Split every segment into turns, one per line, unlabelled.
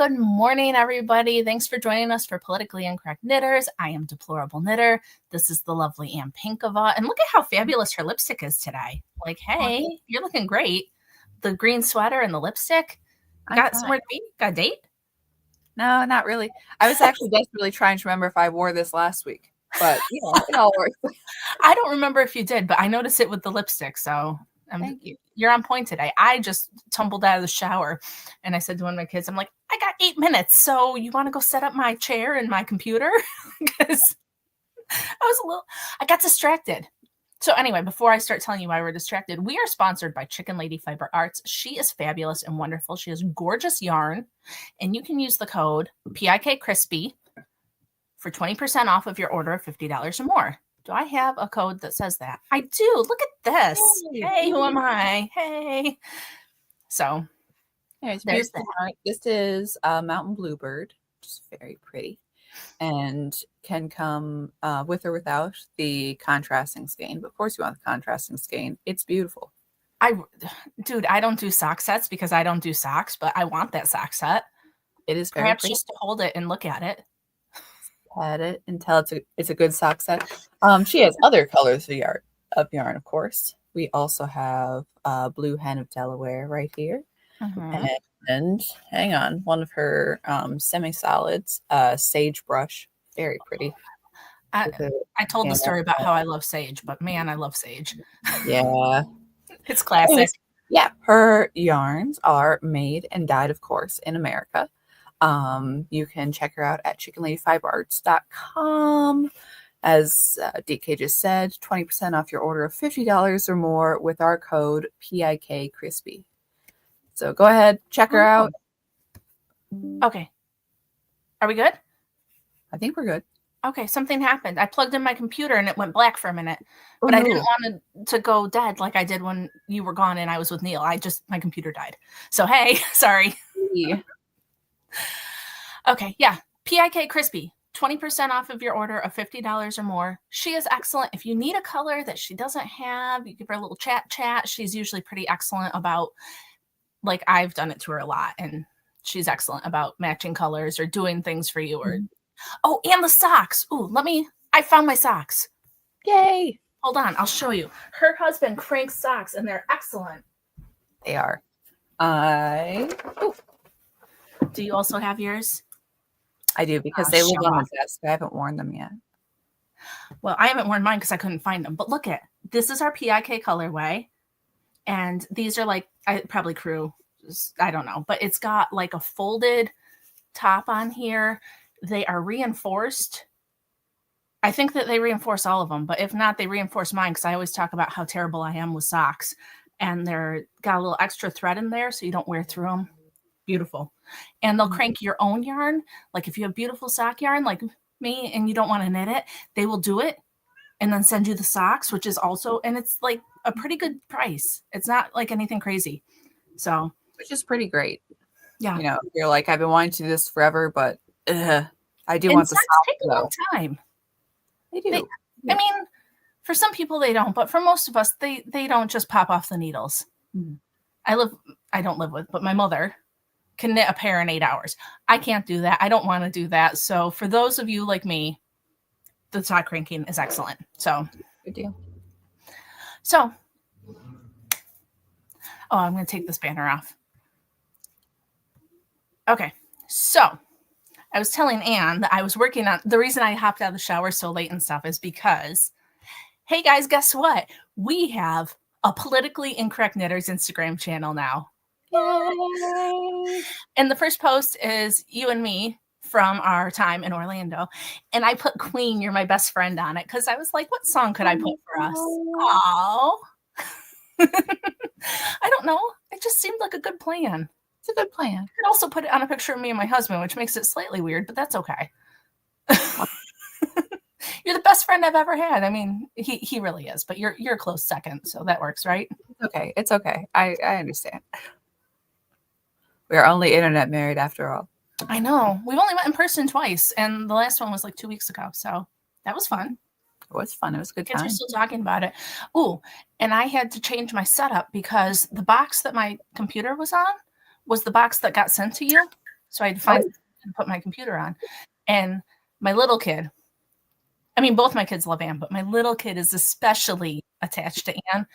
Good morning, everybody. Thanks for joining us for Politically Incorrect Knitters. I am Deplorable Knitter. This is the lovely Ann Pinkova. And look at how fabulous her lipstick is today. Like, hey, you're looking great. The green sweater and the lipstick. You got somewhere to be? Got a date?
No, not really. I was actually desperately trying to remember if I wore this last week. But, it all works.
I don't remember if you did, but I noticed it with the lipstick. So
Thank you.
You're on point today. I just tumbled out of the shower and I said to one of my kids, I'm like, I got 8 minutes. So you want to go set up my chair and my computer? Because I got distracted. So anyway, before I start telling you why we're distracted, we are sponsored by Chicken Lady Fiber Arts. She is fabulous and wonderful. She has gorgeous yarn, and you can use the code PIK Crispy for 20% off of your order of $50 or more. Do I have a code that says that? I do. Look at this. Hey, who am I? Hey. So
there's beautiful. This is a mountain bluebird, which is very pretty, and can come with or without the contrasting skein. But of course, you want the contrasting skein. It's beautiful.
Dude, I don't do sock sets because I don't do socks, but I want that sock set.
It is very
perhaps
pretty.
Just to hold it and look at it.
At it until it's a good sock set. She has other colors of yarn, of course. We also have Blue Hen of Delaware right here. And hang on, one of her semi-solids, Sagebrush, very pretty.
I told the story about how I love sage, but man, I love sage.
Yeah.
It's classic.
Anyways, yeah, her yarns are made and dyed, of course, in America. You can check her out at chickenladyfiberarts.com. As DK just said, 20% off your order of $50 or more with our code PIK Crispy. So go ahead, check her out.
Okay. Are we good?
I think we're good.
Okay, something happened. I plugged in my computer and it went black for a minute. But I didn't want it to go dead like I did when you were gone and I was with Neil. My computer died. So, hey, sorry.
Yeah.
Okay, yeah. PIK Crispy, 20% off of your order of $50 or more. She is excellent. If you need a color that she doesn't have, you give her a little chat. She's usually pretty excellent about, like, I've done it to her a lot, and she's excellent about matching colors or doing things for you. Oh, and the socks. Ooh, I found my socks.
Yay.
Hold on, I'll show you. Her husband cranks socks, and they're excellent.
They are.
Do you also have yours?
I do, because they live on the desk. I haven't worn them yet.
Well, I haven't worn mine because I couldn't find them. But look this is our PIK colorway. And these are like, probably crew. I don't know. But it's got like a folded top on here. They are reinforced. I think that they reinforce all of them. But if not, they reinforce mine because I always talk about how terrible I am with socks. And they're got a little extra thread in there so you don't wear through them. Beautiful. And they'll crank your own yarn. Like if you have beautiful sock yarn like me and you don't want to knit it, they will do it and then send you the socks, which is also, and it's like a pretty good price. It's not like anything crazy. So,
which is pretty great.
Yeah.
You're like, I've been wanting to do this forever, but I do want the socks.
Take a long time.
They do.
I mean, for some people they don't, but for most of us, they don't just pop off the needles. I don't live with, but my mother can knit a pair in 8 hours. I can't do that. I don't want to do that. So for those of you like me, the sock cranking is excellent. So
good deal.
So, I'm going to take this banner off. Okay. So I was telling Ann that I was working on, the reason I hopped out of the shower so late and stuff is because, hey guys, guess what? We have a Politically Incorrect Knitters Instagram channel now. Yay. And the first post is you and me from our time in Orlando. And I put Queen, You're My Best Friend on it because I was like, what song could I put for us? Oh. I don't know. It just seemed like a good plan.
It's a good plan.
I could also put it on a picture of me and my husband, which makes it slightly weird, but that's okay. You're the best friend I've ever had. I mean, he really is, but you're a close second, so that works, right?
It's okay. I understand. We are only internet married after all.
I know. We've only met in person twice, and the last one was like 2 weeks ago, so that was fun.
It was fun. It was a good time.
Kids are still talking about it. Ooh, and I had to change my setup because the box that my computer was on was the box that got sent to you. So I had to find something to put my computer on. And my little kid, I mean, both my kids love Anne, but my little kid is especially attached to Anne.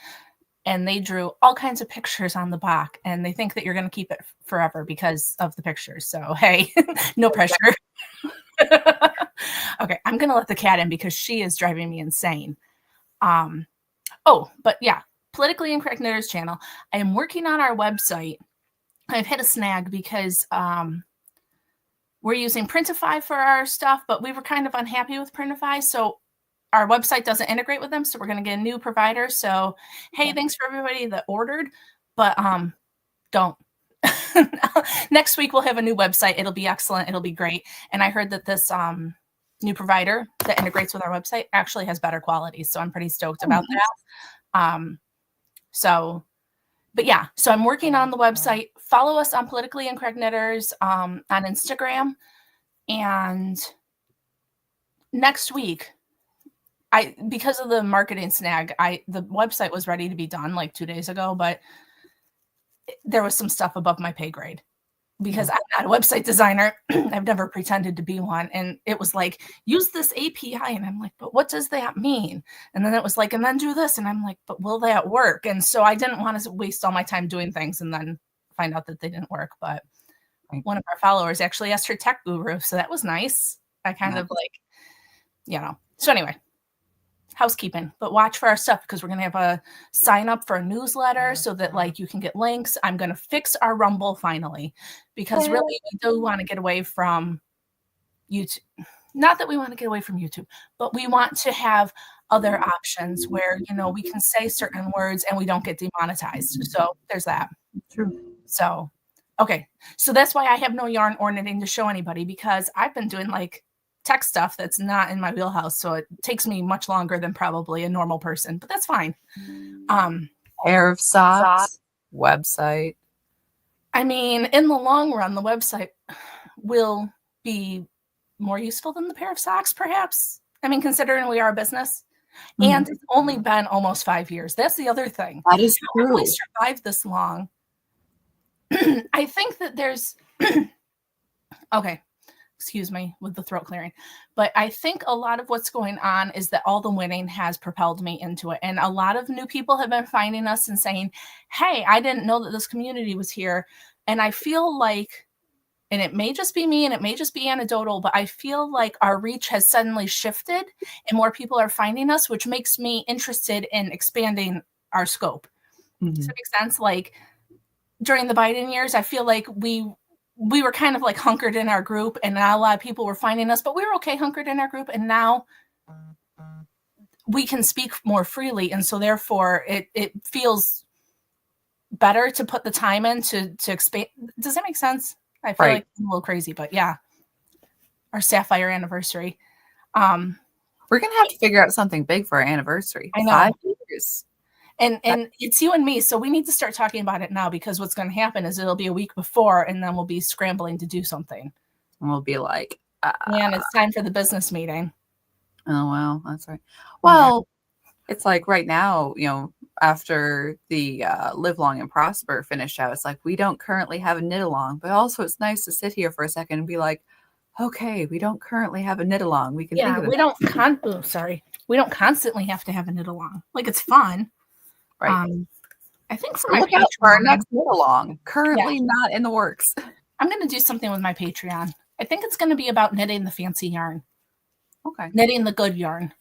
And they drew all kinds of pictures on the back, and they think that you're going to keep it forever because of the pictures. So, hey, no pressure. Okay, I'm going to let the cat in because she is driving me insane. But yeah, Politically Incorrect Knitters channel. I am working on our website. I've hit a snag because we're using Printify for our stuff, but we were kind of unhappy with Printify. So our website doesn't integrate with them. So we're going to get a new provider. So, hey, thanks for everybody that ordered, but don't. Next week, we'll have a new website. It'll be excellent. It'll be great. And I heard that this new provider that integrates with our website actually has better quality. So I'm pretty stoked about that. But yeah, so I'm working on the website. Follow us on Politically Incorrect Knitters on Instagram. And next week, because of the marketing snag, the website was ready to be done like 2 days ago, but there was some stuff above my pay grade because I'm not a website designer. I've never pretended to be one. And it was like, use this API. And I'm like, but what does that mean? And then it was like, and then do this. And I'm like, but will that work? And so I didn't want to waste all my time doing things and then find out that they didn't work. But one of our followers actually asked her tech guru. So that was nice. I kind of like, so anyway, housekeeping, but watch for our stuff because we're going to have a sign up for a newsletter so that like you can get links. I'm going to fix our Rumble finally because really we do want to get away from YouTube. Not that we want to get away from YouTube, but we want to have other options where, we can say certain words and we don't get demonetized. So there's that.
True.
So, okay. So that's why I have no yarn or knitting to show anybody because I've been doing like tech stuff that's not in my wheelhouse. So it takes me much longer than probably a normal person, but that's fine.
Pair of socks, website.
I mean, in the long run, the website will be more useful than the pair of socks, perhaps. I mean, considering we are a business. And it's only been almost 5 years. That's the other thing.
That is true.
How have we survived this long? I think that there's okay. Excuse me with the throat clearing. But I think a lot of what's going on is that all the winning has propelled me into it. And a lot of new people have been finding us and saying, hey, I didn't know that this community was here. And I feel like, and it may just be me and it may just be anecdotal, but I feel like our reach has suddenly shifted and more people are finding us, which makes me interested in expanding our scope. Does that make sense? Like during the Biden years, I feel like we were kind of like hunkered in our group and not a lot of people were finding us, but we were okay hunkered in our group. And now we can speak more freely. And so therefore it feels better to put the time in to expand. Does that make sense? I feel like I'm a little crazy, but yeah, our Sapphire anniversary.
We're going to have to figure out something big for our anniversary.
I know.
5 years.
And it's you and me, so we need to start talking about it now because what's going to happen is it'll be a week before, and then we'll be scrambling to do something.
And we'll be like,
man, it's time for the business meeting.
Oh, wow. That's right. Well, it's like right now, after the Live Long and Prosper finished out, it's like we don't currently have a knit along, but also it's nice to sit here for a second and be like, okay, we don't currently have a knit along. We can think of it.
We don't constantly have to have a knit along. Like it's fun.
Right.
I think for
look out for our next knit along. Currently not in the works.
I'm going to do something with my Patreon. I think it's going to be about knitting the fancy yarn.
Okay.
Knitting the good yarn.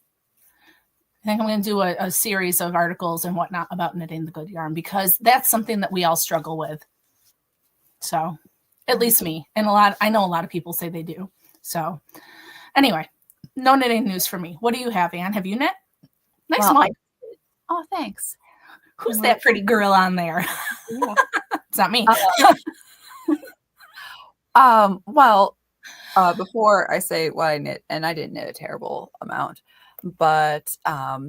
I think I'm going to do a series of articles and whatnot about knitting the good yarn because that's something that we all struggle with. So, at least me. And I know a lot of people say they do. So, anyway, no knitting news for me. What do you have, Anne? Have you knit? Nice mug.
Oh, thanks.
Who's that pretty girl on there? Yeah. It's not me.
Before I say what I knit, and I didn't knit a terrible amount, but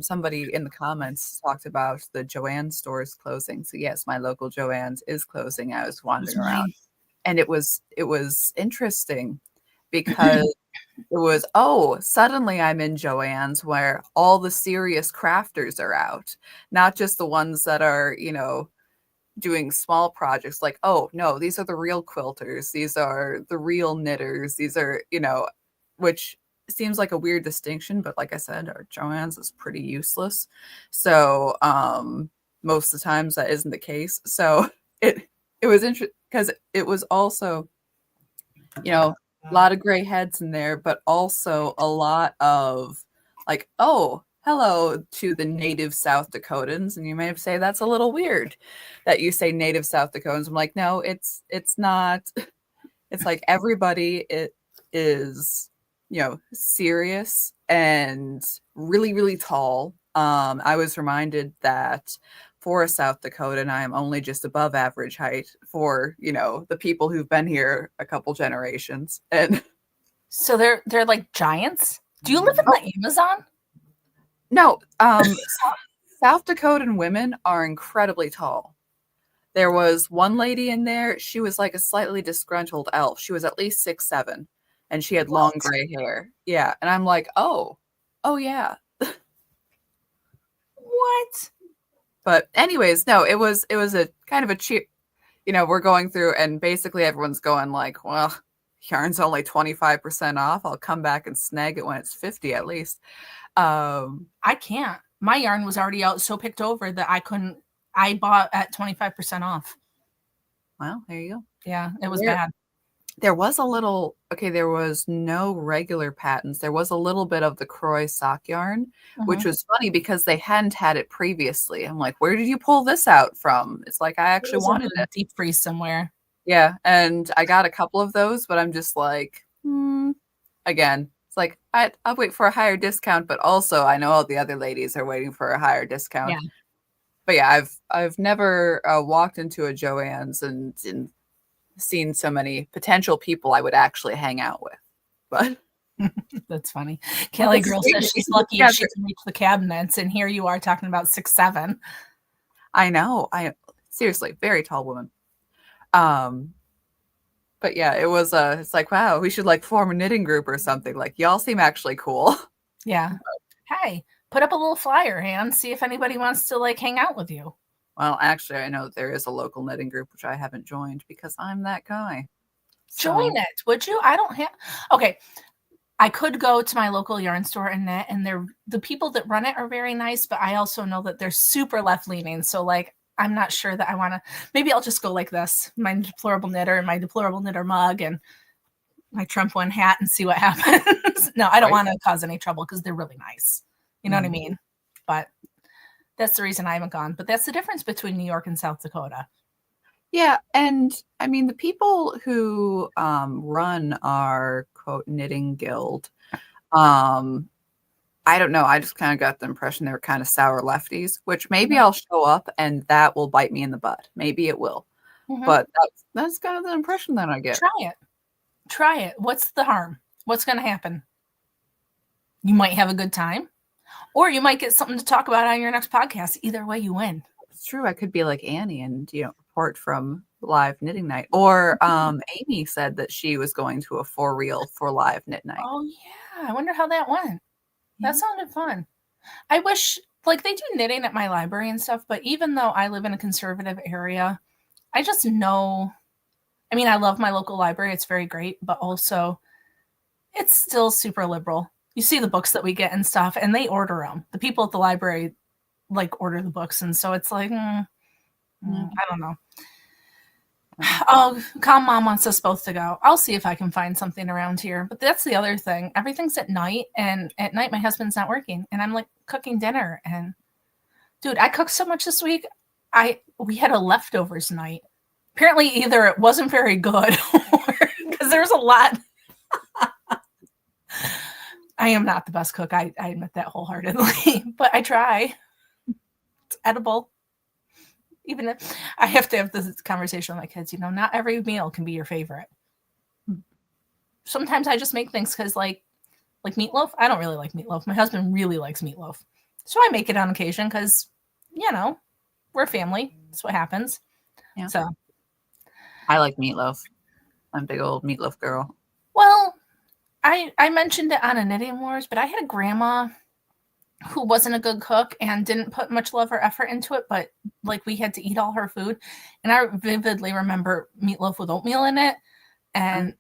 somebody in the comments talked about the Joann stores closing. So yes, my local Joann's is closing. I was wandering around, and it was interesting because it was, suddenly I'm in Joann's where all the serious crafters are out, not just the ones that are, doing small projects like, oh no, these are the real quilters, these are the real knitters, these are, which seems like a weird distinction, but like I said, our Joann's is pretty useless. So most of the times that isn't the case. So it was interesting because it was also, a lot of gray heads in there, but also a lot of like, oh, hello to the native South Dakotans. And you may say that's a little weird that you say native South Dakotans. I'm like, no, it's not. It's like everybody it is, serious and really, really tall. I was reminded that for a South Dakotan, I am only just above average height for, the people who've been here a couple generations. And
so they're like giants. Do you live in the Amazon?
No, South Dakotan women are incredibly tall. There was one lady in there, she was like a slightly disgruntled elf. She was at least 6'7", and she had long gray hair. Yeah, and I'm like, oh yeah.
What?
But anyways, no, it was a kind of a cheap, we're going through and basically everyone's going like, well, yarn's only 25% off. I'll come back and snag it when it's 50 at least.
I can't. My yarn was already out so picked over that I couldn't. I bought at 25% off.
Well, there you go.
Yeah, it was bad.
There was a little, there was no regular patents. There was a little bit of the Croy sock yarn, which was funny because they hadn't had it previously. I'm like, where did you pull this out from? It's like, I actually wanted it.
Deep freeze somewhere.
Yeah, and I got a couple of those, but I'm just like, again, it's like, I'll wait for a higher discount, but also I know all the other ladies are waiting for a higher discount.
Yeah.
But yeah, I've never walked into a Joann's and seen so many potential people I would actually hang out with. But
that's funny. Kelly girl says she's lucky if she can reach the cabinets, and here you are talking about 6'7".
I know. I seriously, very tall woman. But yeah, it was it's like, wow, we should like form a knitting group or something. Like, y'all seem actually cool.
Yeah. Hey, put up a little flyer, and see if anybody wants to like hang out with you.
Well, actually, I know there is a local knitting group, which I haven't joined because I'm that guy.
Join it, would you? I don't have. Okay, I could go to my local yarn store and knit, and the people that run it are very nice, but I also know that they're super left leaning. So like, I'm not sure that I want to. Maybe I'll just go like this: my deplorable knitter and my deplorable knitter mug and my Trump one hat, and see what happens. No, I don't want to cause any trouble because they're really nice. You know what I mean? But that's the reason I haven't gone. But that's the difference between New York and South Dakota.
Yeah, and I mean the people who run our quote knitting guild, I don't know. I just kind of got the impression they were kind of sour lefties, which maybe I'll show up and that will bite me in the butt. Maybe it will. But that's kind of the impression that I get.
Try it. What's the harm? What's going to happen? You might have a good time, or you might get something to talk about on your next podcast. Either way, you win.
It's true. I could be like Annie and, report from live knitting night. Or Amy said that she was going to a for real for live knit night.
Oh, yeah. I wonder how that went. That sounded fun. I wish, like, they do knitting at my library and stuff, but even though I live in a conservative area, I just know, I mean, I love my local library. It's very great, but also it's still super liberal. You see the books that we get and stuff, and they order them. The people at the library, like, order the books, and so it's like, I don't know. Oh, Calm Mom wants us both to go. I'll see if I can find something around here. But that's the other thing. Everything's at night, and at night my husband's not working, and I'm like cooking dinner. And dude, I cooked so much this week. We had a leftovers night. Apparently, either it wasn't very good, or because there's a lot. I am not the best cook. I admit that wholeheartedly, but I try. It's edible. Even if I have to have this conversation with my kids, not every meal can be your favorite. Sometimes I just make things because like meatloaf. I don't really like meatloaf. My husband really likes meatloaf. So I make it on occasion because, we're family. That's what happens. Yeah. So
I like meatloaf. I'm a big old meatloaf girl.
Well, I mentioned it on a Knitting Wars, but I had a grandma who wasn't a good cook and didn't put much love or effort into it, but like we had to eat all her food. And I vividly remember meatloaf with oatmeal in it. And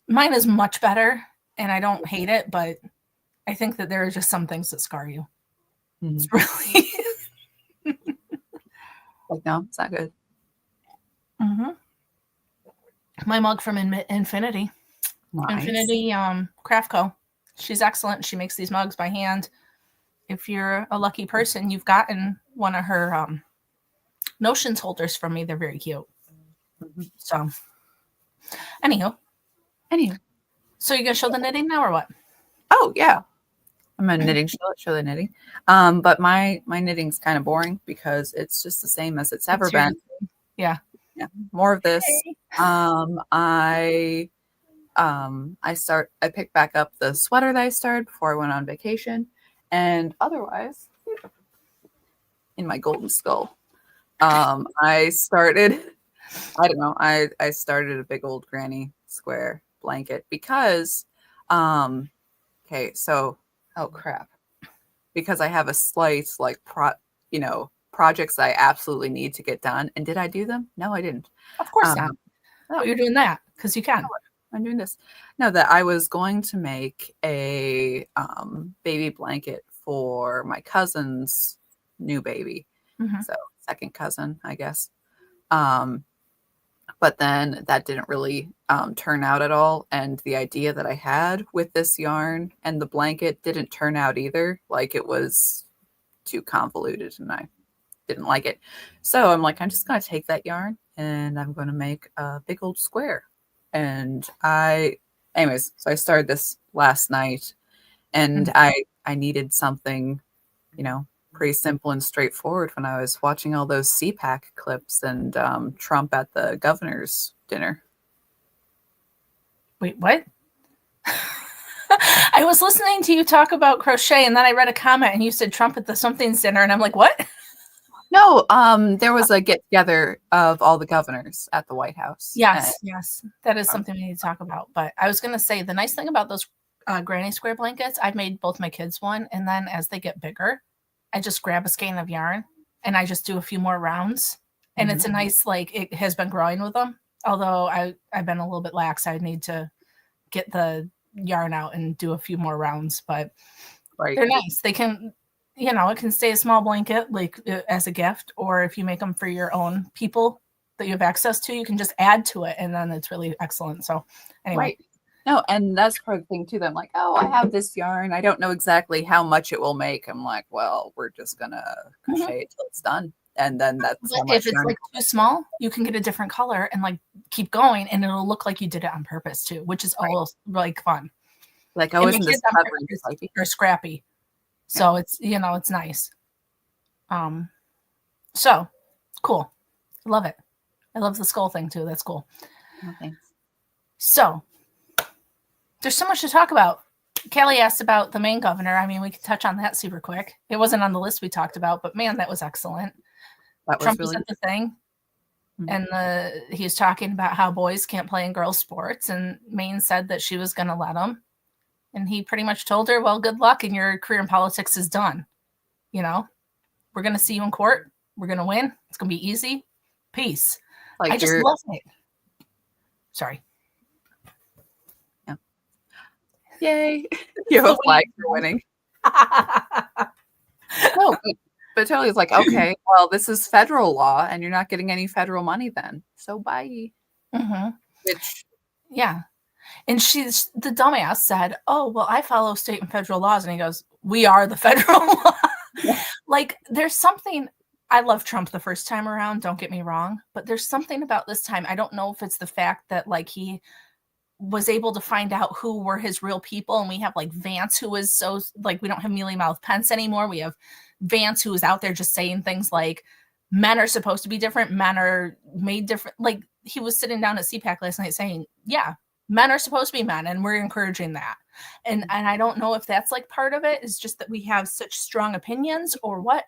mine is much better and I don't hate it, but I think that there are just some things that scar you. Mm-hmm. It's really
like, no, it's not good.
Mm-hmm. My mug from Infinity. Nice. Infinity Craft Co. She's excellent. She makes these mugs by hand. If you're a lucky person, you've gotten one of her notions holders from me. They're very cute. Mm-hmm. So, anywho. So you gonna show the knitting now or what?
Oh yeah, I'm a knitting show the knitting. But my knitting's kind of boring because it's just the same as it's ever been.
Yeah.
More of this. I picked back up the sweater that I started before I went on vacation, and otherwise, in my golden skull, I started. I don't know. I started a big old granny square blanket because, okay, so oh crap, because I have a slight projects that I absolutely need to get done. And did I do them? No, I didn't.
Of course not. No, you're doing that because you can.
I'm doing this. No, that I was going to make a baby blanket for my cousin's new baby. Mm-hmm. So second cousin, I guess. But then that didn't really turn out at all. And the idea that I had with this yarn and the blanket didn't turn out either. Like it was too convoluted and I didn't like it. So I'm like, I'm just going to take that yarn and I'm going to make a big old square. And so I started this last night and mm-hmm. I needed something, pretty simple and straightforward when I was watching all those CPAC clips and Trump at the governor's dinner.
Wait, what? I was listening to you talk about crochet and then I read a comment and you said Trump at the something's dinner and I'm like, what?
No, there was a get together of all the governors at the White House.
Yes. That is something we need to talk about. But I was going to say the nice thing about those granny square blankets, I've made both my kids one. And then as they get bigger, I just grab a skein of yarn and I just do a few more rounds. And mm-hmm. It's a nice, it has been growing with them. Although I've been a little bit lax. I need to get the yarn out and do a few more rounds. But They're nice. They can... it can stay a small blanket as a gift, or if you make them for your own people that you have access to, you can just add to it. And then it's really excellent. So anyway.
Right. No, and that's part of the thing too. That I'm like, oh, I have this yarn. I don't know exactly how much it will make. I'm like, well, we're just going to crochet it till it's done. And then that's how much
if it's too small, you can get a different color and keep going and it'll look like you did it on purpose too, which is all fun.
Like, oh, isn't this clever
or scrappy? So it's, it's nice. So cool. Love it. I love the skull thing too. That's cool.
Oh, thanks.
So there's so much to talk about. Callie asked about the Maine governor. I mean, we could touch on that super quick. It wasn't on the list we talked about, but man, that was excellent. Trump was at the thing. Mm-hmm. And he was talking about how boys can't play in girls' sports. And Maine said that she was going to let him. And he pretty much told her, well, good luck and your career in politics is done. We're going to see you in court. We're going to win. It's going to be easy. Peace. I just love it. Sorry.
Yeah. Yay. You have a flag for winning. No, but totally it's like, okay, well, this is federal law and you're not getting any federal money then. So bye.
Mm-hmm.
Which.
Yeah. And the dumbass said, oh, well, I follow state and federal laws. And he goes, we are the federal law. Yeah. There's something, I love Trump the first time around, don't get me wrong, but there's something about this time. I don't know if it's the fact that he was able to find out who were his real people. And we have Vance, who is so we don't have mealy mouth Pence anymore. We have Vance, who is out there just saying things like men are supposed to be different. Men are made different. He was sitting down at CPAC last night saying, yeah, men are supposed to be men and we're encouraging that. And I don't know if that's part of it is just that we have such strong opinions or what.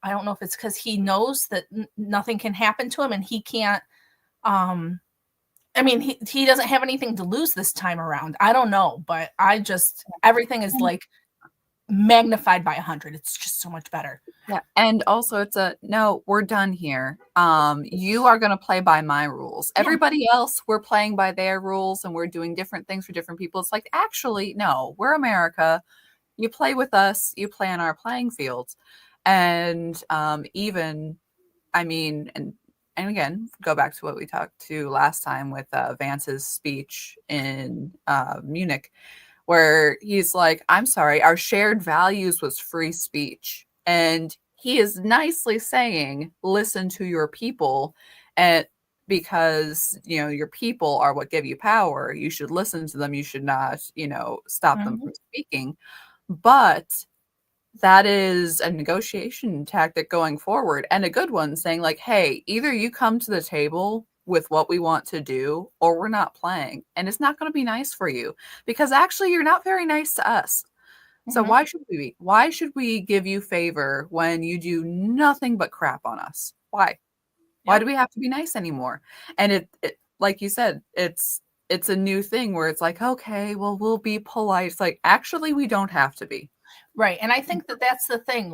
I don't know if it's because he knows that nothing can happen to him and he can't, he doesn't have anything to lose this time around. I don't know, but everything is magnified by 100. It's just so much better.
Yeah, and also it's no, we're done here. You are going to play by my rules. Everybody else, we're playing by their rules, and we're doing different things for different people. It's like, actually, no, we're America. You play with us, you play on our playing fields. And even, I mean, and again, go back to what we talked to last time with Vance's speech in Munich, where he's like, I'm sorry, our shared values was free speech. And he is nicely saying, listen to your people. And because, your people are what give you power, you should listen to them. You should not, stop them from speaking. But that is a negotiation tactic going forward, and a good one, saying like, hey, either you come to the table with what we want to do or we're not playing, and it's not going to be nice for you, because actually you're not very nice to us. So why should we give you favor when you do nothing but crap on us? Why do we have to be nice anymore? And it like you said, it's a new thing where it's like, okay, well, we'll be polite. It's like, actually we don't have to be.
Right. And I think that that's the thing.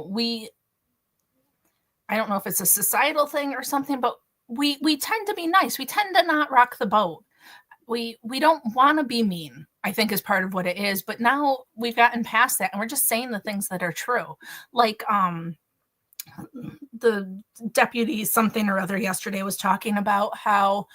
I don't know if it's a societal thing or something, but we tend to be nice. We tend to not rock the boat. We don't want to be mean, I think, is part of what it is. But now we've gotten past that, and we're just saying the things that are true. Like the deputy something or other yesterday was talking about how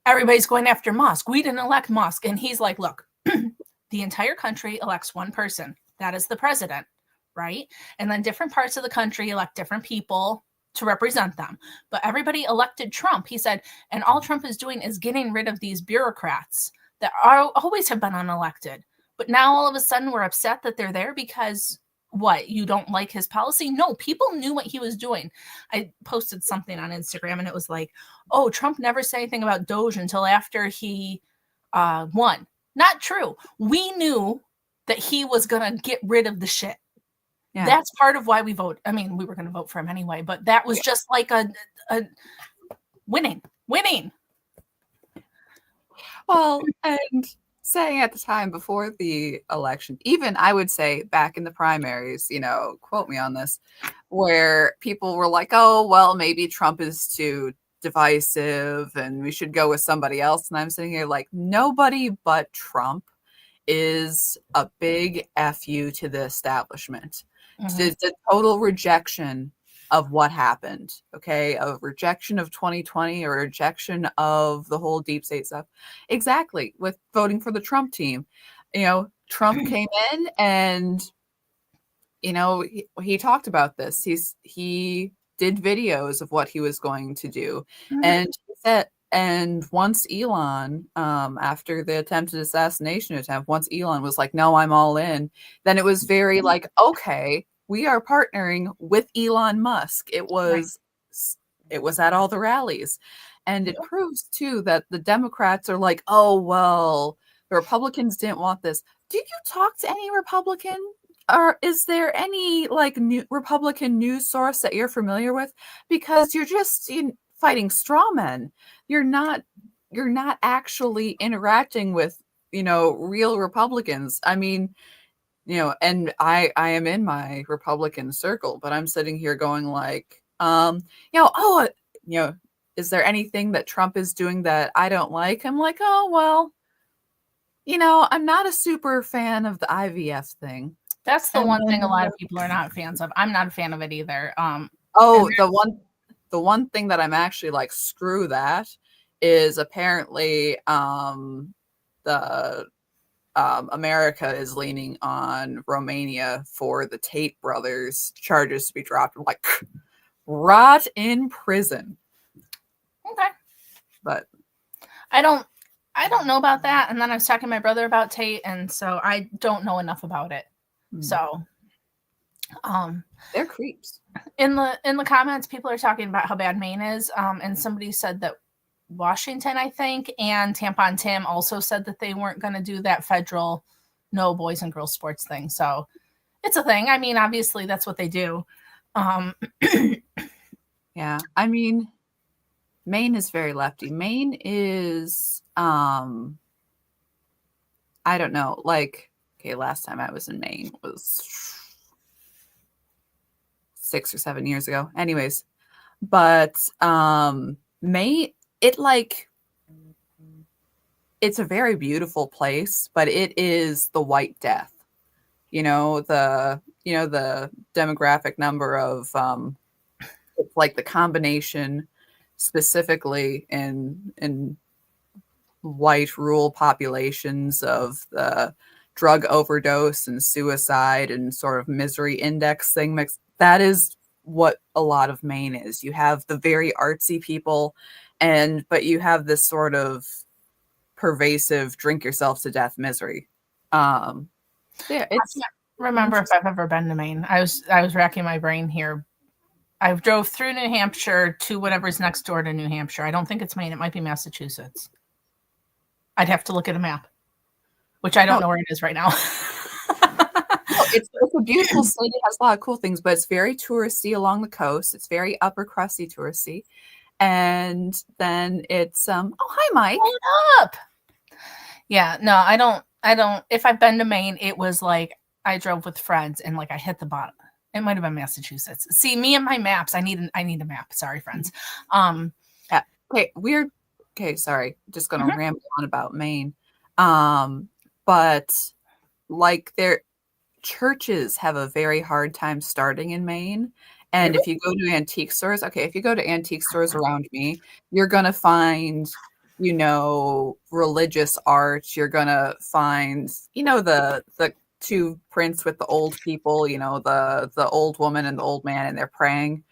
everybody's going after Musk. We didn't elect Musk. And he's like, look, the entire country elects one person. That is the president, right? And then different parts of the country elect different people to represent them. But everybody elected Trump, he said, and all Trump is doing is getting rid of these bureaucrats that always have been unelected. But now all of a sudden we're upset that they're there because what? You don't like his policy? No, people knew what he was doing. I posted something on Instagram and it was like, oh, Trump never said anything about Doge until after he won. Not true. We knew that he was going to get rid of the shit. Yeah. That's part of why we vote. I mean, we were going to vote for him anyway, but that was just like a winning.
Well, and saying at the time before the election, even I would say back in the primaries, quote me on this, where people were like, oh, well, maybe Trump is too divisive and we should go with somebody else. And I'm sitting here like, nobody but Trump is a big FU to the establishment. Mm-hmm. It's a total rejection of what happened, okay? A rejection of 2020 or a rejection of the whole deep state stuff. Exactly, with voting for the Trump team. Trump came in and, he talked about this. He did videos of what he was going to do. Mm-hmm. And he said, and once Elon, after the attempted assassination attempt, once Elon was like, no, I'm all in, then it was very like, okay, we are partnering with Elon Musk. It was at all the rallies. And it proves too that the Democrats are like, oh, well, the Republicans didn't want this. Did you talk to any Republican? Or is there any new Republican news source that you're familiar with? Because you're just fighting straw men. You're not actually interacting with, real Republicans. I mean, and I am in my Republican circle, but I'm sitting here going like, is there anything that Trump is doing that I don't like? I'm like, oh, well, I'm not a super fan of the IVF thing.
That's the one thing a lot of people are not fans of. I'm not a fan of it either.
The one thing that I'm actually like, screw that, is apparently America is leaning on Romania for the Tate brothers charges to be dropped. I'm like, rot in prison.
Okay.
But
I don't know about that. And then I was talking to my brother about Tate, and so I don't know enough about it. So
they're creeps.
In the comments, people are talking about how bad Maine is. And somebody said that Washington, I think, and Tampon Tim also said that they weren't going to do that federal no boys and girls sports thing. So it's a thing. I mean, obviously that's what they do.
Yeah. I mean, Maine is very lefty. Maine is, I don't know, like okay, last time I was in Maine was 6 or 7 years ago. Anyways, but Maine, it's a very beautiful place, but it is the White Death. The demographic number of it's like the combination specifically in white rural populations of the drug overdose and suicide and sort of misery index thing mixed. That is what a lot of Maine is. You have the very artsy people, but you have this sort of pervasive drink yourself to death misery. Yeah,
I can't remember if I've ever been to Maine. I was racking my brain here. I drove through New Hampshire to whatever's next door to New Hampshire. I don't think it's Maine. It might be Massachusetts. I'd have to look at a map, which I don't know where it is right now.
It's a beautiful state. It has a lot of cool things, but it's very touristy along the coast. It's very upper crusty touristy. And then it's oh, hi, Mike.
Hold up. Yeah, no, I don't. If I've been to Maine, it was like I drove with friends and like I hit the bottom. It might have been Massachusetts. See, me and my maps. I need a map. Sorry, friends.
Yeah. Okay, sorry. Just gonna ramble on about Maine. But like their churches have a very hard time starting in Maine. And if you go to antique stores, around me, you're gonna find, religious art. You're gonna find, the two prints with the old people, the old woman and the old man, and they're praying.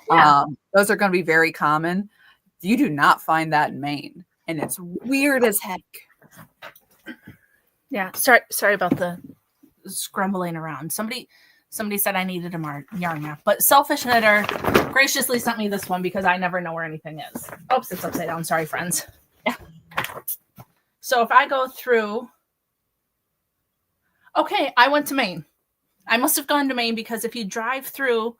Yeah.
Those are going to be very common. You do not find that in Maine, and it's weird as heck.
Yeah. Sorry about the scrumbling around. Somebody said I needed a yarn map, but Selfish Knitter graciously sent me this one because I never know where anything is. Oops, it's upside down. Sorry, friends. Yeah. So if I go through, okay, I went to Maine. I must have gone to Maine because if you drive through,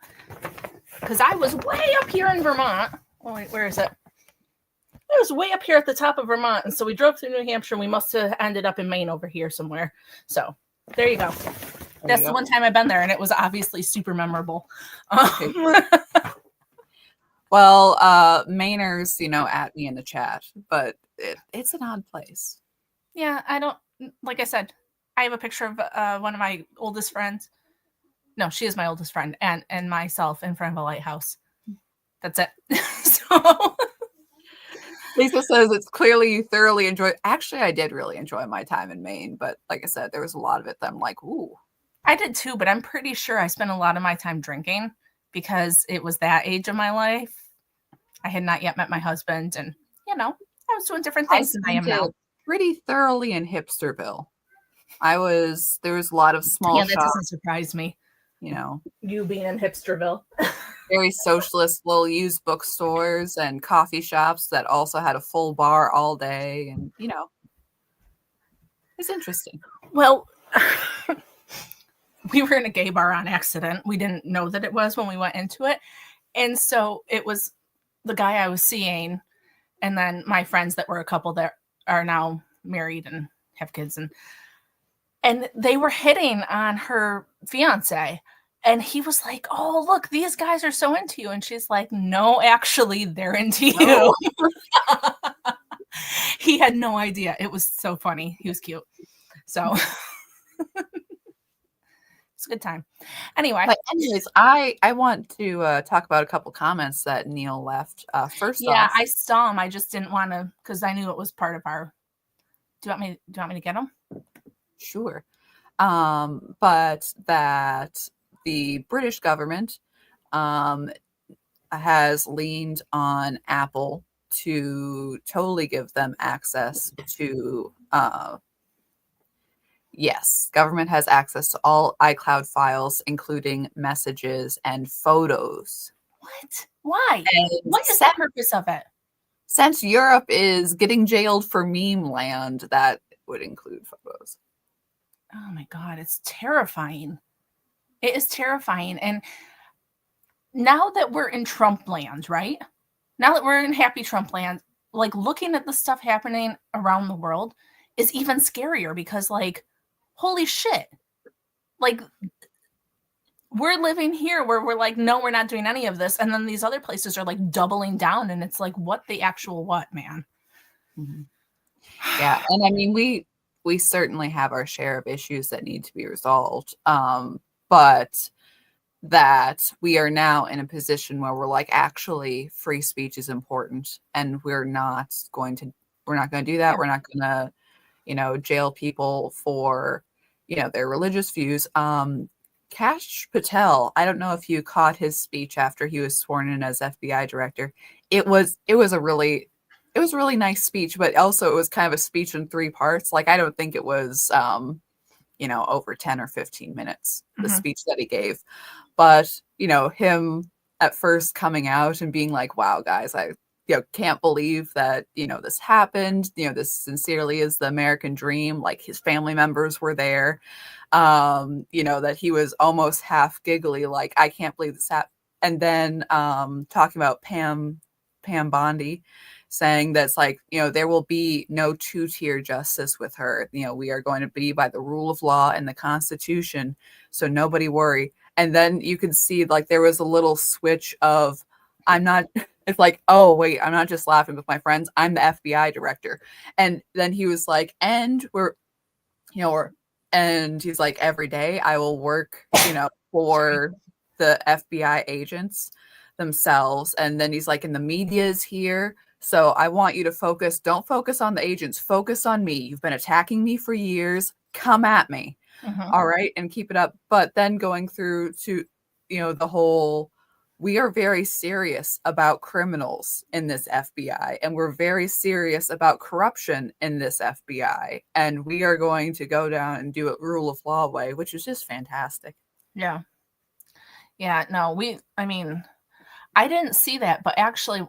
because I was way up here in Vermont. Oh, wait, where is it? I was way up here at the top of Vermont. And so we drove through New Hampshire and we must have ended up in Maine over here somewhere. So there you go. That's the one time I've been there, and it was obviously super memorable.
Okay. Well, Mainers, at me in the chat, but it's an odd place.
Yeah, I don't, like I said, I have a picture of one of my oldest friends. No, she is my oldest friend, and myself in front of a lighthouse. That's it. So
Lisa says it's clearly you thoroughly enjoyed. Actually, I did really enjoy my time in Maine, but like I said, there was a lot of it that I'm like, ooh.
I did too, but I'm pretty sure I spent a lot of my time drinking because it was that age of my life. I had not yet met my husband, and I was doing different things than I am now.
Pretty thoroughly in Hipsterville. There was a lot of small shops.
Yeah, that doesn't surprise me. You being in Hipsterville.
Very socialist little used bookstores and coffee shops that also had a full bar all day. And, it's interesting.
Well, we were in a gay bar on accident. We didn't know that it was when we went into it. And so it was the guy I was seeing, and then my friends that were a couple that are now married and have kids. And they were hitting on her fiance. And he was like, oh, look, these guys are so into you. And she's like, no, actually, they're into you. Oh. He had no idea. It was so funny. He was cute. So it's a good time. Anyway.
But anyways, I want to talk about a couple comments that Neil left. First off.
I saw them. I just didn't want to, because I knew it was part of our. Do you want me to get them?
Sure. But that the British government has leaned on Apple to totally give them access to, yes, government has access to all iCloud files, including messages and photos.
What? Why? What is the purpose of it?
Since Europe is getting jailed for meme land, that would include photos.
Oh my God, it's terrifying. It is terrifying. And now that we're in Trump land, right? Now that we're in happy Trump land, like looking at the stuff happening around the world is even scarier because like holy shit. Like, we're living here where we're like, no, we're not doing any of this. And then these other places are like doubling down. And it's like, what the actual what, man?
Mm-hmm. Yeah. And I mean, we certainly have our share of issues that need to be resolved. But that we are now in a position where we're like, actually, free speech is important, and we're not going to do that.
Yeah.
We're not going to, jail people for, their religious views. Kash Patel, I don't know if you caught his speech after he was sworn in as FBI director. It was a really nice speech, but also it was kind of a speech in three parts. Like, I don't think it was over 10 or 15 minutes, the speech that he gave. But, him at first coming out and being like, wow, guys, I can't believe that, this happened. This sincerely is the American dream. Like, his family members were there. That he was almost half giggly, like, I can't believe this happened. And then talking about Pam Bondi, saying that's like, there will be no two-tier justice with her. We are going to be by the rule of law and the Constitution. So nobody worry. And then you could see like there was a little switch of, I'm not, it's like, oh, wait, I'm not just laughing with my friends. I'm the FBI director. And then he was like, and and he's like, every day I will work, for the FBI agents themselves. And then he's like, and the media is here. So I want you to don't focus on the agents, focus on me. You've been attacking me for years. Come at me. All right. And keep it up. But then going through to, the whole, we are very serious about criminals in this FBI, and we're very serious about corruption in this FBI. And we are going to go down and do it rule of law way, which is just fantastic.
Yeah. Yeah. No, I mean, I didn't see that, but actually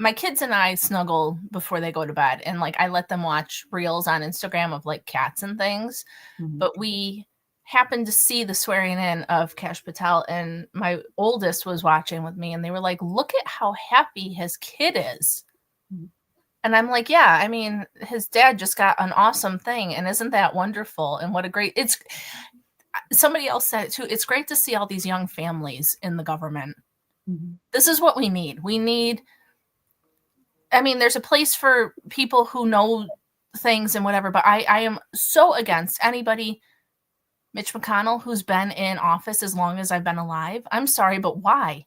my kids and I snuggle before they go to bed, and like I let them watch reels on Instagram of like cats and things. But we happened to see the swearing in of Kash Patel, and my oldest was watching with me, and they were like, look at how happy his kid is. And I'm like, yeah, I mean, his dad just got an awesome thing, and isn't that wonderful? And what a great, somebody else said it too, it's great to see all these young families in the government. This is what we need. I mean, there's a place for people who know things and whatever, but I am so against anybody, Mitch McConnell, who's been in office as long as I've been alive. I'm sorry, but why?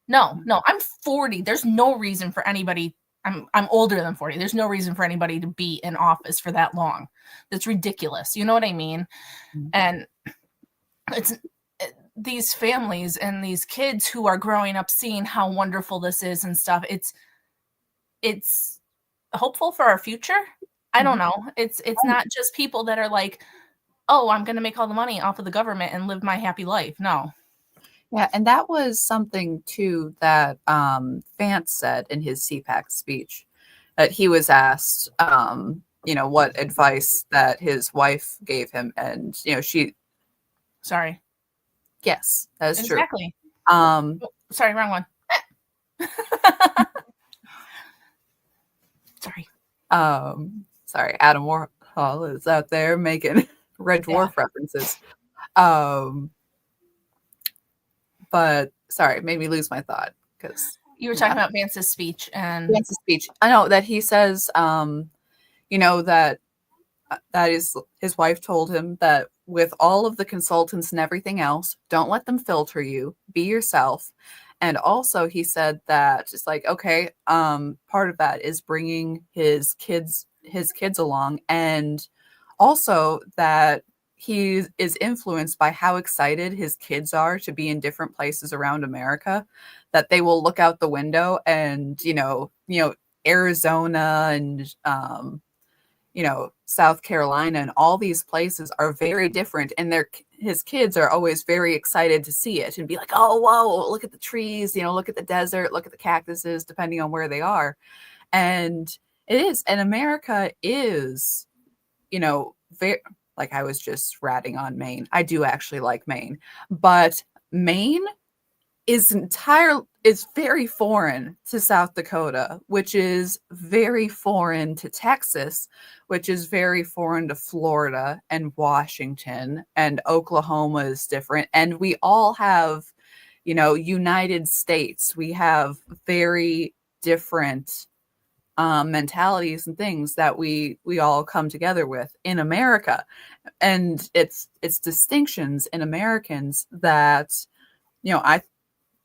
No, I'm 40. There's no reason for anybody. I'm older than 40. There's no reason for anybody to be in office for that long. That's ridiculous. You know what I mean? And it's these families and these kids who are growing up seeing how wonderful this is and stuff. It's hopeful for our future. I don't know. It's not just people that are like, oh, I'm going to make all the money off of the government and live my happy life. No.
Yeah, and that was something too that Vance said in his CPAC speech, that he was asked, what advice that his wife gave him, and she.
Sorry.
Yes, that's
exactly.
True.
Sorry, wrong one. Sorry.
Sorry, Adam Warhol is out there making Red Dwarf references. But sorry, it made me lose my thought because
you were talking about Vance's speech and
Vance's speech. I know that he says, that is his wife told him that with all of the consultants and everything else, don't let them filter you, be yourself. And also he said that it's like, okay, part of that is bringing his kids along, and also that he is influenced by how excited his kids are to be in different places around America, that they will look out the window and, Arizona and, South Carolina and all these places are very different, and his kids are always very excited to see it and be like, oh, whoa, look at the trees, look at the desert, look at the cactuses, depending on where they are. And it is, and America is, very, like I was just ratting on Maine. I do actually like Maine, but Maine is very foreign to South Dakota, which is very foreign to Texas, which is very foreign to Florida and Washington, and Oklahoma is different. And we all have, United States. We have very different mentalities and things that we all come together with in America. And it's distinctions in Americans that, I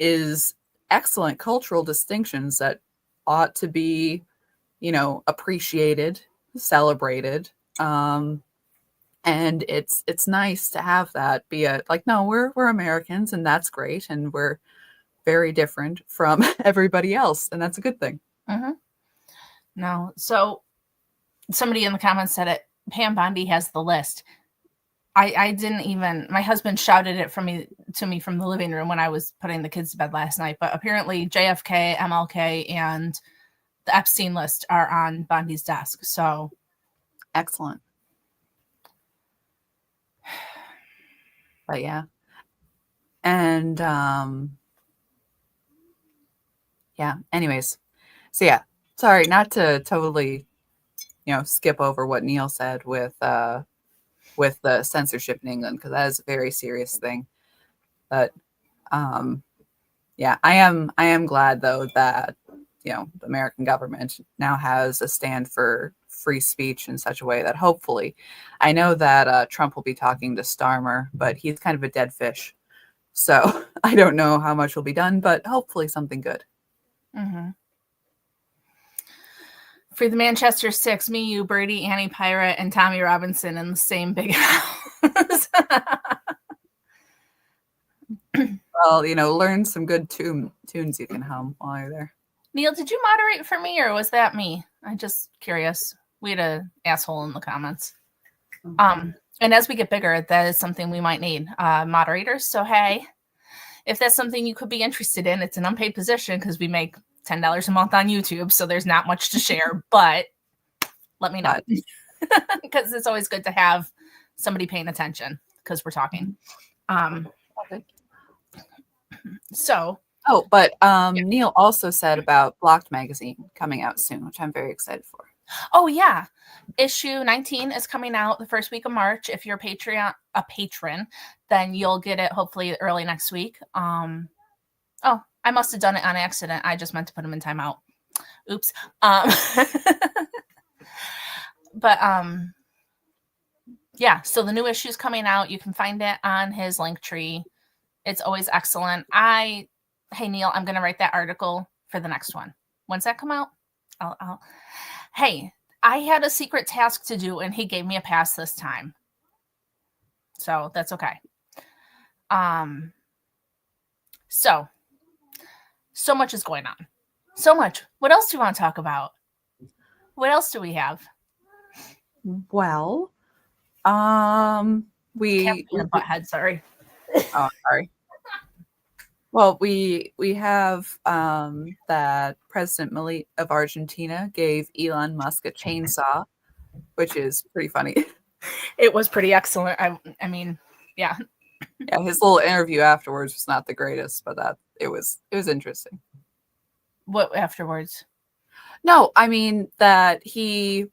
is excellent cultural distinctions that ought to be, appreciated, celebrated. And it's nice to have that be no, we're Americans and that's great. And we're very different from everybody else. And that's a good thing.
Mm-hmm. No. So somebody in the comments said it, Pam Bondi has the list. I didn't even, my husband shouted it to me from the living room when I was putting the kids to bed last night, but apparently JFK, MLK, and the Epstein list are on Bondi's desk. So
excellent. But yeah. And yeah, anyways. So yeah, sorry, not to totally, skip over what Neil said with the censorship in England, because that is a very serious thing. But yeah, I am glad though that the American government now has a stand for free speech in such a way that hopefully, I know that Trump will be talking to Starmer, but he's kind of a dead fish, so I don't know how much will be done, but hopefully something good.
Mm-hmm. For the Manchester Six, me, you, Birdie, Annie Pirate, and Tommy Robinson in the same big house.
Well, learn some good tunes you can hum while you're there.
Neil, did you moderate for me, or was that me? I'm just curious. We had an asshole in the comments. And as we get bigger, that is something we might need, moderators. So hey, if that's something you could be interested in, it's an unpaid position because we make $10 a month on YouTube, so there's not much to share, but let me know. Because it's always good to have somebody paying attention because we're talking. So.
Oh, but yeah. Neil also said about Blocked Magazine coming out soon, which I'm very excited for.
Oh yeah, issue 19 is coming out the first week of March. If you're a patron, then you'll get it hopefully early next week. Oh, I must have done it on accident. I just meant to put him in timeout. Oops. But yeah, so the new issue is coming out. You can find it on his link tree. It's always excellent. Hey Neil, I'm gonna write that article for the next one. When's that come out? Hey, I had a secret task to do and he gave me a pass this time. So that's okay. So much is going on. So much. What else do you want to talk about? What else do we have?
Well, we
butthead, sorry.
Oh, sorry. Well, we have that President Milei of Argentina gave Elon Musk a chainsaw, which is pretty funny.
It was pretty excellent. I mean, yeah.
Yeah, his little interview afterwards was not the greatest, but it was interesting.
What afterwards?
No, I mean that he,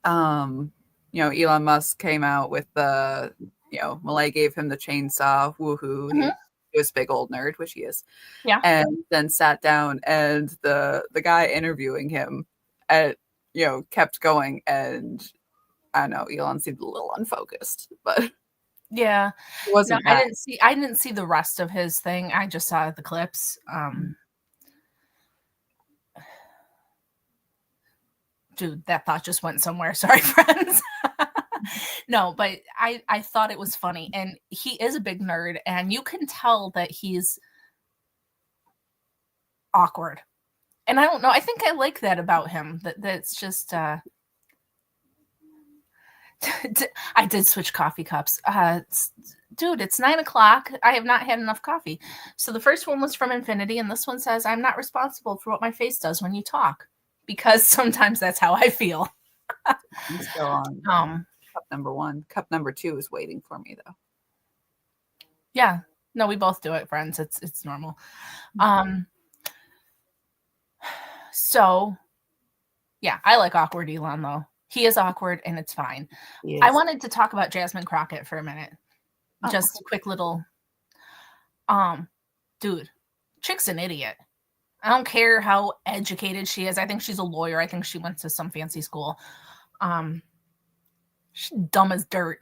Elon Musk came out with the, Milei gave him the chainsaw, woohoo. Mm-hmm. He was a big old nerd, which he is.
Yeah.
And then sat down, and the guy interviewing him, kept going, and I don't know, Elon seemed a little unfocused, but
yeah,
it wasn't.
No, I didn't see the rest of his thing. I just saw the clips. Dude, that thought just went somewhere. Sorry, friends. No, but I thought it was funny, and he is a big nerd, and you can tell that he's awkward. And I don't know. I think I like that about him. That's just. I did switch coffee cups. Dude, it's 9:00. I have not had enough coffee. So the first one was from Infinity, and this one says, "I'm not responsible for what my face does when you talk," because sometimes that's how I feel.
I'm still on cup number 1. Cup number 2 is waiting for me, though.
Yeah, No, we both do it, friends. It's normal. Um, so yeah, I like awkward Elon though. He is awkward and it's fine. I wanted to talk about Jasmine Crockett for a minute. Just a quick little dude, chick's an idiot. I don't care how educated she is. I think she's a lawyer. I think she went to some fancy school. She's dumb as dirt.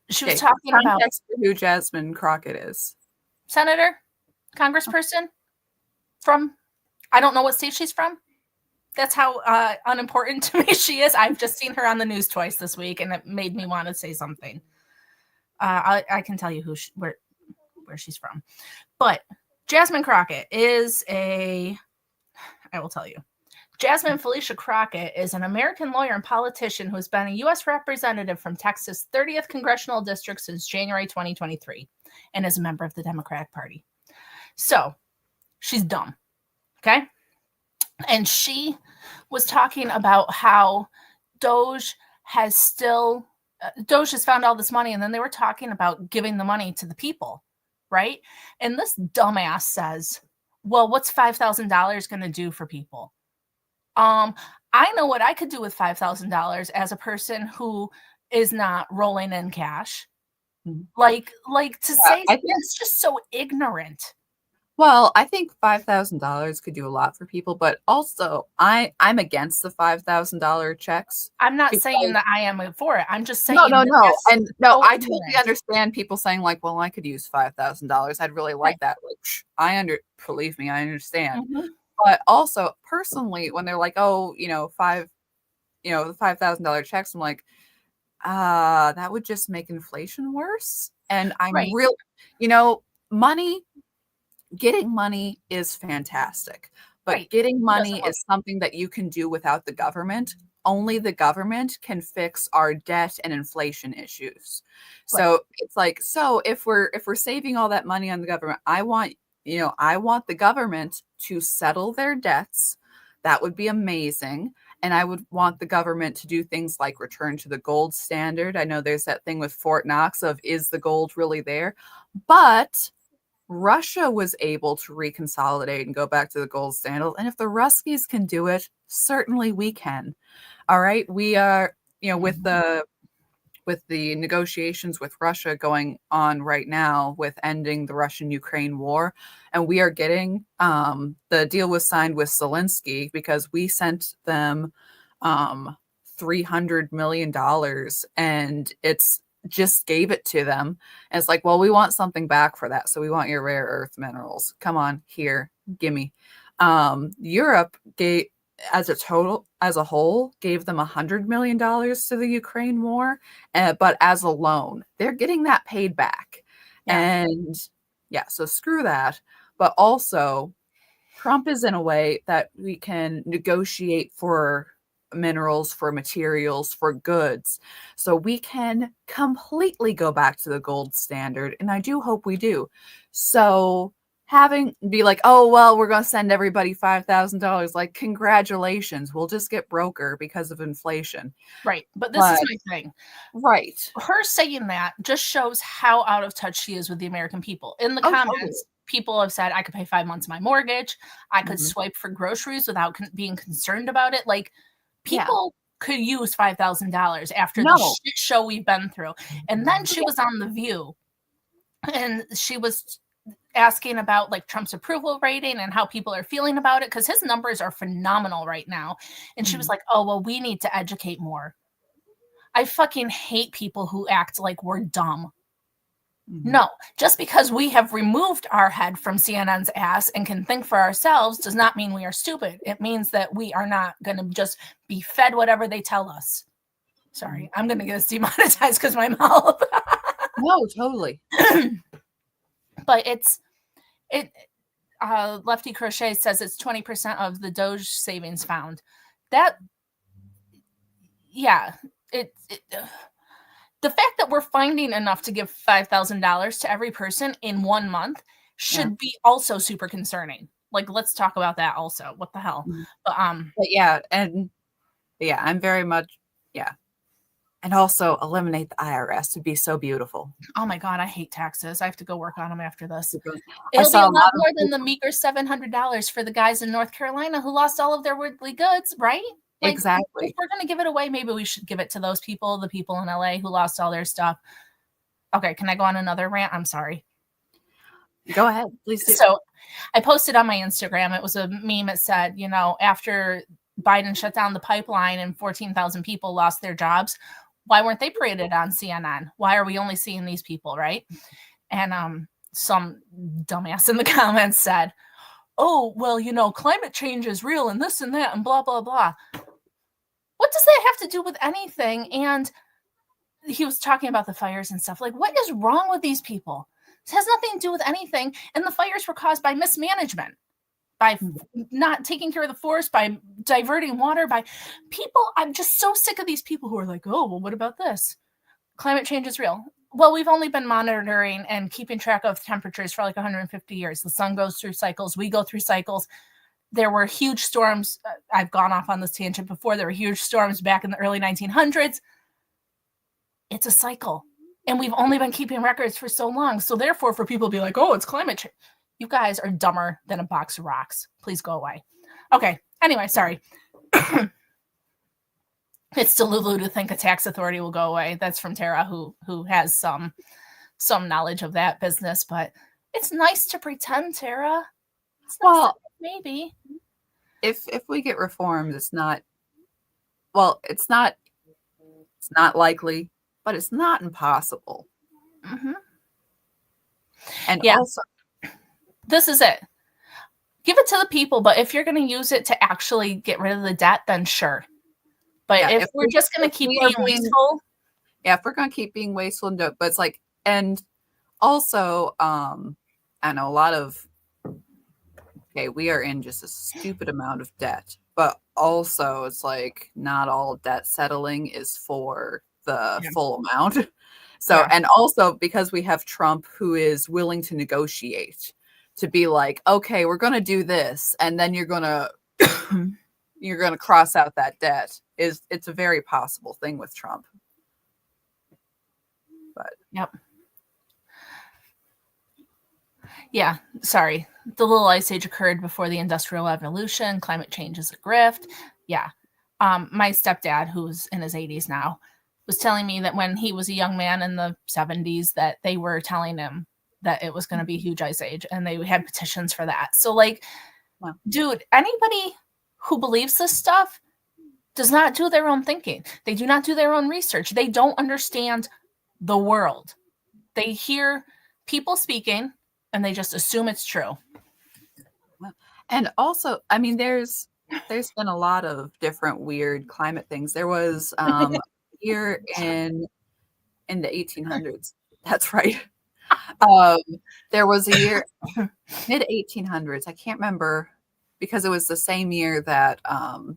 She was talking about
who Jasmine Crockett is.
Senator, congressperson from, I don't know what state she's from. That's how unimportant to me she is. I've just seen her on the news twice this week, and it made me want to say something. I can tell you where she's from. But Jasmine Crockett is I will tell you. Jasmine Felicia Crockett is an American lawyer and politician who has been a U.S. representative from Texas' 30th Congressional District since January 2023 and is a member of the Democratic Party. So, she's dumb, okay? And she was talking about how Doge has found all this money, and then they were talking about giving the money to the people, right? And this dumbass says, well, what's $5,000 going to do for people? I know what I could do with $5,000 as a person who is not rolling in cash. Like to say it's just so ignorant.
Well, I think $5,000 could do a lot for people, but also I'm against the $5,000 checks.
I'm not saying that I am for it. I'm just saying
no. And no, I totally understand people saying like, well, I could use $5,000. I'd really like that. Like, believe me, I understand. Mm-hmm. But also personally, when they're like, oh, the $5,000 checks, I'm like, that would just make inflation worse. And I'm really, getting money is fantastic, but getting money is something that you can do without the government. Only the government can fix our debt and inflation issues. So it's like, so if we're saving all that money on the government, I want the government to settle their debts. That would be amazing. And I would want the government to do things like return to the gold standard. I know there's that thing with Fort Knox of, is the gold really there? But Russia was able to reconsolidate and go back to the gold standard. And if the Ruskies can do it, certainly we can. All right. We are, with the negotiations with Russia going on right now with ending the Russian-Ukraine war, and we are getting, the deal was signed with Zelensky because we sent them $300 million, and it's just gave it to them. And it's like, well, we want something back for that. So we want your rare earth minerals. Come on, here, gimme. Europe gave, as a whole, gave them $100 million to the Ukraine war, but as a loan. They're getting that paid back. Yeah. And so screw that. But also, Trump is in a way that we can negotiate for minerals, for materials, for goods. So we can completely go back to the gold standard. And I do hope we do. So be like, oh, well, we're going to send everybody $5,000. Like, congratulations. We'll just get broker because of inflation.
Right. But this is my thing.
Right.
Her saying that just shows how out of touch she is with the American people. In the comments, people have said, I could pay 5 months of my mortgage. I could swipe for groceries without being concerned about it. Like, people could use $5,000 after the shit show we've been through. And then she was on The View, and she was asking about like Trump's approval rating and how people are feeling about it, because his numbers are phenomenal right now. And she was like, oh, well, we need to educate more. I fucking hate people who act like we're dumb. No, just because we have removed our head from CNN's ass and can think for ourselves does not mean we are stupid. It means that we are not going to just be fed whatever they tell us. Sorry, I'm going to get us demonetized because my mouth.
No, totally.
But Lefty Crochet says it's 20% of the Doge savings found. The fact that we're finding enough to give $5,000 to every person in 1 month should be also super concerning. Like, let's talk about that also. What the hell? But
I'm very much, And also eliminate the IRS would be so beautiful.
Oh my God, I hate taxes. I have to go work on them after this.
I
It'll be
saw
a
a
lot
lot
more
of
than the meager $700 for the guys in North Carolina who lost all of their worldly goods, right? Like, if
exactly.
we're going to give it away, maybe we should give it to those people, the people in LA who lost all their stuff. Okay, can I go on another rant? I'm sorry.
Go ahead, please do.
So I posted on my Instagram, it was a meme. It said, you know, after Biden shut down the pipeline and 14,000 people lost their jobs, why weren't they paraded on CNN? Why are we only seeing these people, right? And some dumbass in the comments said, oh, well, you know, climate change is real and this and that and blah, blah, blah. What does that have to do with anything? And he was talking about the fires and stuff. Like, what is wrong with these people? It has nothing to do with anything. And the fires were caused by mismanagement, by not taking care of the forest, by diverting water, by people. I'm just so sick of these people who are like, oh, well, what about this? Climate change is real. Well, we've only been monitoring and keeping track of temperatures for like 150 years. The sun goes through cycles. We go through cycles. There were huge storms. I've gone off on this tangent before. There were huge storms back in the early 1900s. It's a cycle. And we've only been keeping records for so long. So therefore, for people to be like, oh, it's climate change. You guys are dumber than a box of rocks. Please go away. Okay. Anyway, sorry. It's Delulu to think a tax authority will go away. That's from Tara, who has some knowledge of that business. But it's nice to pretend, Tara. It's nice
Well,
maybe.
If we get reforms, it's not likely, but it's not impossible.
Mm-hmm.
And
yeah.
also,
this is it. Give it to the people, but if you're going to use it to actually get rid of the debt, then sure. But yeah, if we're just going to keep being wasteful.
Yeah, if we're going to keep being wasteful and dope, but it's like, and also, I know a lot of, okay, we are in just a stupid amount of debt, but also it's like not all debt settling is for the full amount. So, and also because we have Trump who is willing to negotiate, to be like, okay, we're going to do this, and then you're going to cross out that debt. It's a very possible thing with Trump. But
yeah, sorry. The little ice age occurred before the Industrial Revolution. Climate change is a grift. Yeah. My stepdad, who's in his 80s now, was telling me that when he was a young man in the 70s, that they were telling him that it was going to be a huge ice age, and they had petitions for that. So, like, dude, anybody who believes this stuff does not do their own thinking. They do not do their own research. They don't understand the world. They hear people speaking and they just assume it's true.
And also, I mean, there's been a lot of different weird climate things. There was here in the 1800s. That's right. There was a year mid 1800s. I can't remember, because it was the same year that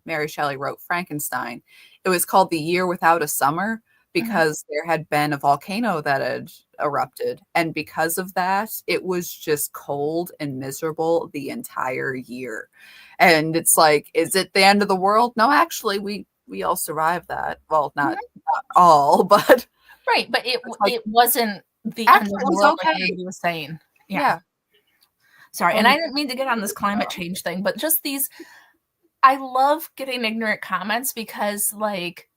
Mary Shelley wrote Frankenstein. It was called The Year Without a Summer, because there had been a volcano that had erupted. And because of that, it was just cold and miserable the entire year. And it's like, is it the end of the world? No, actually, we all survived that. Well, not all, but.
Right, but it wasn't the end of the world like everybody was saying. Yeah. Sorry, and I didn't mean to get on this climate change thing, but just these, I love getting ignorant comments because, like,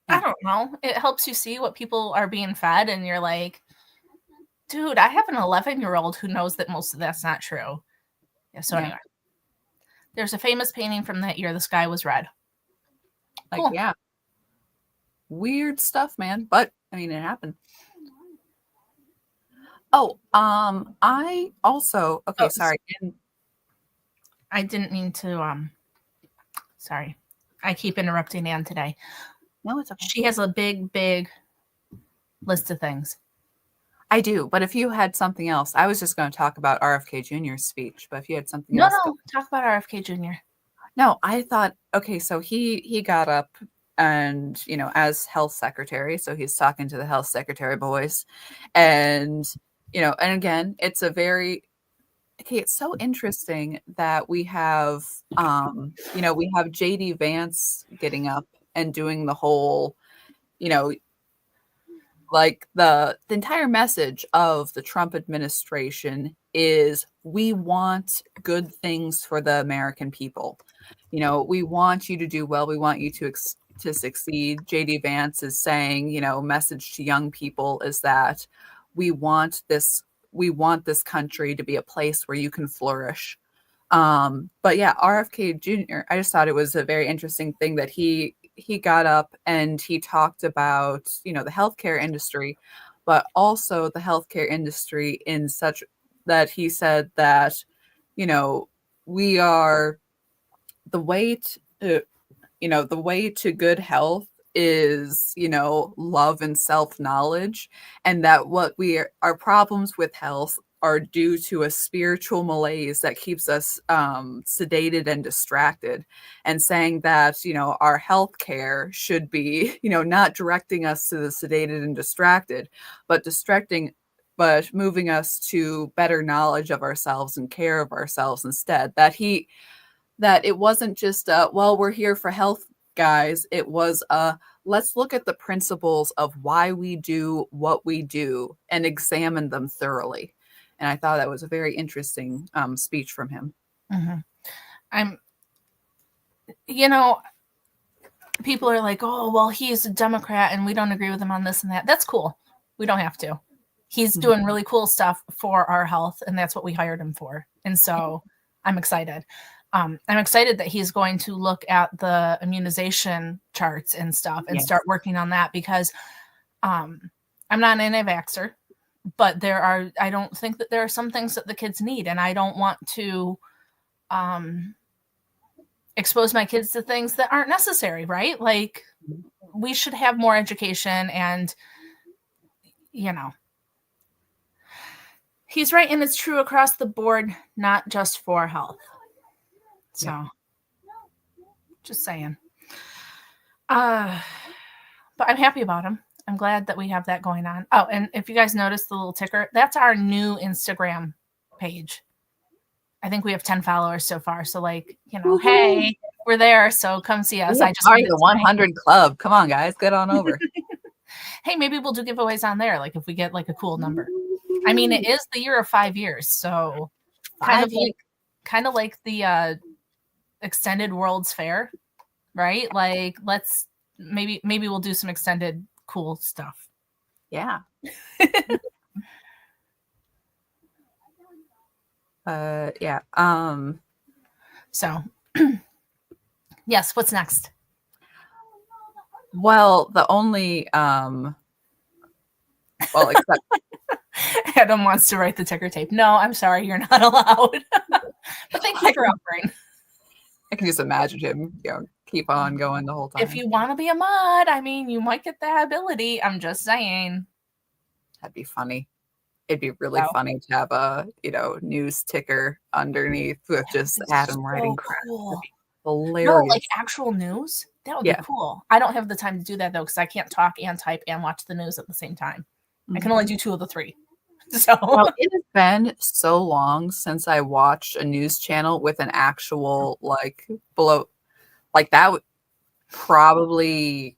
I don't know, it helps you see what people are being fed, and you're like, dude, I have an 11-year-old who knows that most of that's not true. Yeah, so anyway. There's a famous painting from that year, the sky was red.
Like, cool. Yeah. Weird stuff, man. But, I mean, it happened. Oh, I also, sorry.
I didn't mean to, sorry. I keep interrupting Ann today.
No, it's okay.
She has a big, big list of things.
I do, but if you had something else, I was just going to talk about RFK Jr.'s speech, but if you had something else.
No, talk about RFK Jr.
No, I thought, okay, so he got up and, you know, as health secretary, so he's talking to the health secretary boys, and, you know, and again, it's so interesting that we have, you know, we have JD Vance getting up and doing the whole, you know, like the entire message of the Trump administration is we want good things for the American people. You know, we want you to do well. We want you to succeed. JD Vance is saying, you know, message to young people is that we want this country to be a place where you can flourish. But yeah, RFK Jr., I just thought it was a very interesting thing that he got up and he talked about, you know, the healthcare industry, but also the healthcare industry in such that he said that, you know, we are the way to, the way to good health is, you know, love and self-knowledge, and that our problems with health are due to a spiritual malaise that keeps us sedated and distracted, and saying that, you know, our health care should be, you know, not directing us to the sedated and distracted, but moving us to better knowledge of ourselves and care of ourselves instead. That it wasn't just well, we're here for health, guys. It was let's look at the principles of why we do what we do and examine them thoroughly. And I thought that was a very interesting speech from him.
Mm-hmm. You know, people are like, oh, well, he's a Democrat and we don't agree with him on this and that. That's cool. We don't have to. He's doing really cool stuff for our health, and that's what we hired him for. And so I'm excited. I'm excited that he's going to look at the immunization charts and stuff and start working on that, because I'm not an anti-vaxxer, but I don't think that there are some things that the kids need, and I don't want to expose my kids to things that aren't necessary, right? Like, we should have more education, and, you know, he's right, and it's true across the board, not just for health. So, just saying. But I'm happy about him. I'm glad that we have that going on. Oh, and if you guys notice the little ticker, that's our new Instagram page. I think we have 10 followers so far. So, like, you know, hey, we're there. So come see us.
I just are the 100 club. Come on, guys, get on over.
Hey, maybe we'll do giveaways on there. Like, if we get like a cool number. I mean, it is the year of 5 years. So kind of like the extended World's Fair, right? Like, let's maybe we'll do some extended cool stuff.
Yeah. Yeah.
So yes, what's next?
Well, the only except
Adam wants to write the ticker tape. No, I'm sorry, you're not allowed. But thank you for offering.
I can just imagine him, you know, keep on going the whole time.
If you want to be a mod, I mean, you might get that ability. I'm just saying.
That'd be funny. It'd be really funny to have a, you know, news ticker underneath with just Adam writing crap.
Cool.
Hilarious.
No, like actual news? That would be cool. I don't have the time to do that, though, because I can't talk and type and watch the news at the same time. I can only do 2 of the 3. So
it has been so long since I watched a news channel with an actual that probably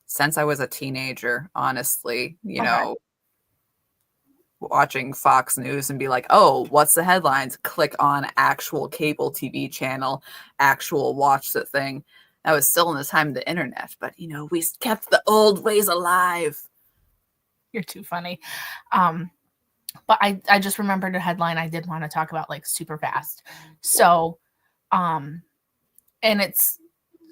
since I was a teenager, honestly, you know, watching Fox News and be like, oh, what's the headlines? Click on actual cable TV channel, actual watch the thing. That was still in the time of the internet, but, you know, we kept the old ways alive.
You're too funny. But I just remembered a headline I did want to talk about, like, super fast. So, and it's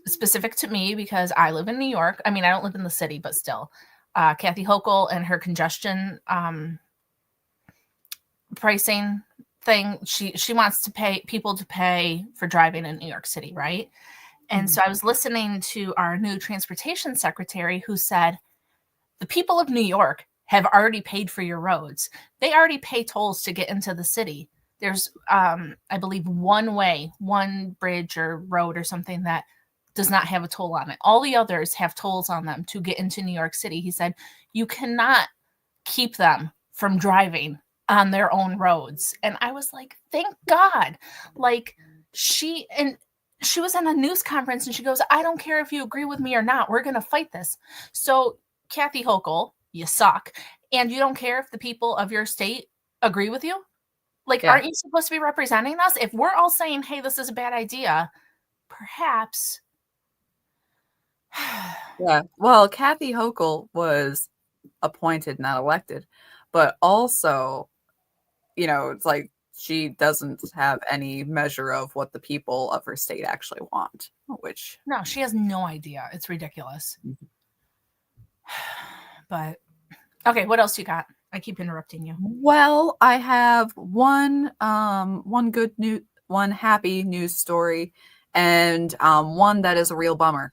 specific to me because I live in New York. I mean, I don't live in the city, but still. Kathy Hochul and her congestion pricing thing, she wants to pay people to pay for driving in New York City, right? And so I was listening to our new transportation secretary, who said, the people of New York have already paid for your roads. They already pay tolls to get into the city. There's, I believe, one bridge or road or something that does not have a toll on it. All the others have tolls on them to get into New York City. He said, you cannot keep them from driving on their own roads. And I was like, thank God. Like, she was in a news conference and she goes, I don't care if you agree with me or not. We're going to fight this. So, Kathy Hochul, you suck. And you don't care if the people of your state agree with you? Like,
Yeah.
aren't you supposed to be representing us? If we're all saying, hey, this is a bad idea, perhaps.
Yeah. Well, Kathy Hochul was appointed, not elected, but also, it's like she doesn't have any measure of what the people of her state actually want, which.
No, she has no idea. It's ridiculous.
Mm-hmm.
But, okay, what else you got? I keep interrupting you.
Well, I have one good news, one happy news story, and one that is a real bummer.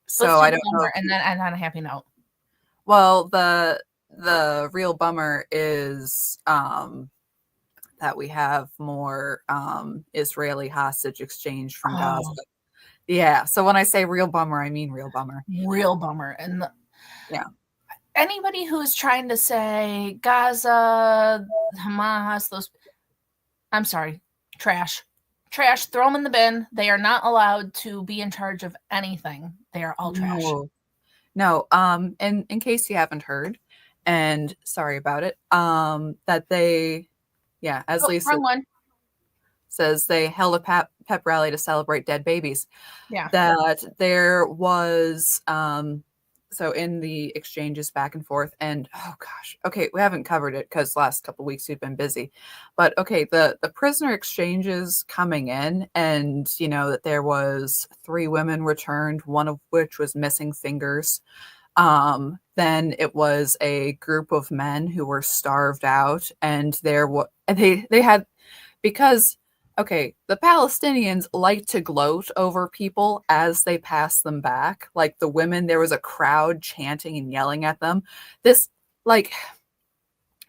So
Let's do
I
the
don't know.
bummer and then on a happy note.
Well, the real bummer is that we have more Israeli hostage exchange from Gaza. Yeah. So when I say real bummer, I mean real bummer.
Real bummer. And
yeah.
Anybody who's trying to say Gaza, Hamas, I'm sorry, trash, throw them in the bin. They are not allowed to be in charge of anything. They are all trash.
No. And in case you haven't heard, and sorry about it, that they, as Lisa says, they held a pep rally to celebrate dead babies.
Yeah.
That there was, so in the exchanges back and forth, and oh gosh, okay, we haven't covered it because last couple of weeks we've been busy, but okay, the prisoner exchanges coming in, and that there was 3 women returned, one of which was missing fingers. Then it was a group of men who were starved out, and they had, because okay, the Palestinians like to gloat over people as they pass them back. Like the women, there was a crowd chanting and yelling at them. This, like,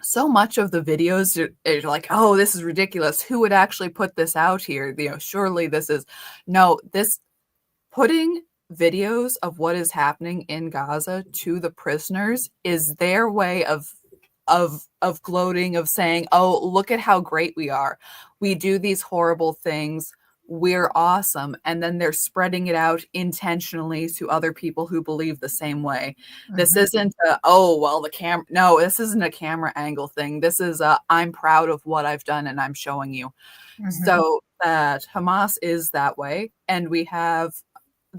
so much of the videos are like, oh, this is ridiculous. Who would actually put this out here? Surely this is, no, this putting videos of what is happening in Gaza to the prisoners is their way of gloating, of saying, oh, look at how great we are. We do these horrible things. We're awesome. And then they're spreading it out intentionally to other people who believe the same way. Mm-hmm. This isn't the camera. No, this isn't a camera angle thing. This is I'm proud of what I've done and I'm showing you. Mm-hmm. So that Hamas is that way. And they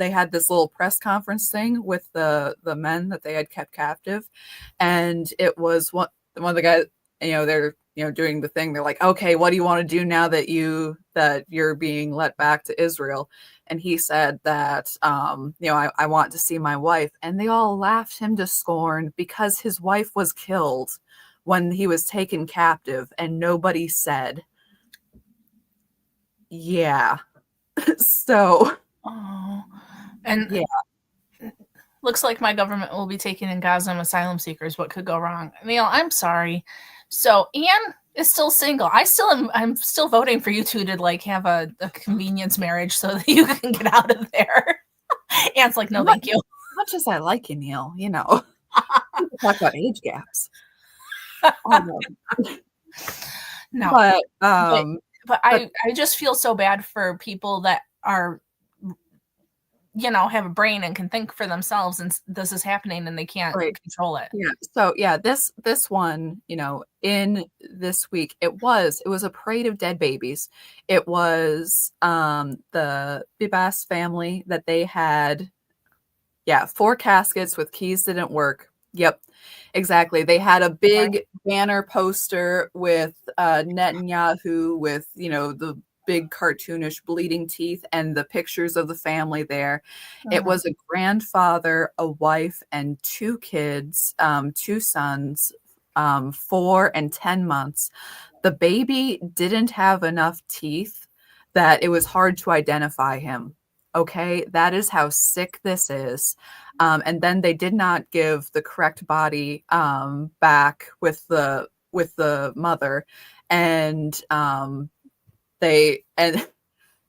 had this little press conference thing with the men that they had kept captive. And it was one of the guys, they're, doing the thing. They're like, okay, what do you want to do now that you're being let back to Israel? And he said that, I want to see my wife. And they all laughed him to scorn because his wife was killed when he was taken captive, and nobody said, yeah. So.
Oh, and looks like my government will be taking in Gaza asylum seekers. What could go wrong? Neil, I'm sorry. So Anne is still single. I'm still voting for you two to like have a convenience marriage so that you can get out of there. Anne's like, no, thank you.
As much as I like you, Neil, talk about age gaps.
No, but I just feel so bad for people that are, have a brain and can think for themselves, and this is happening and they can't control it.
Yeah. So this one, in this week, it was a parade of dead babies. It was the Bibas family that they had 4 caskets with keys didn't work. Yep, exactly. They had a big banner poster with Netanyahu with the big cartoonish bleeding teeth and the pictures of the family there. It was a grandfather, a wife, and 2 kids, 2 sons, 4 and 10 months. The baby didn't have enough teeth that it was hard to identify him. Okay, that is how sick this is. And then they did not give the correct body back with the mother, and they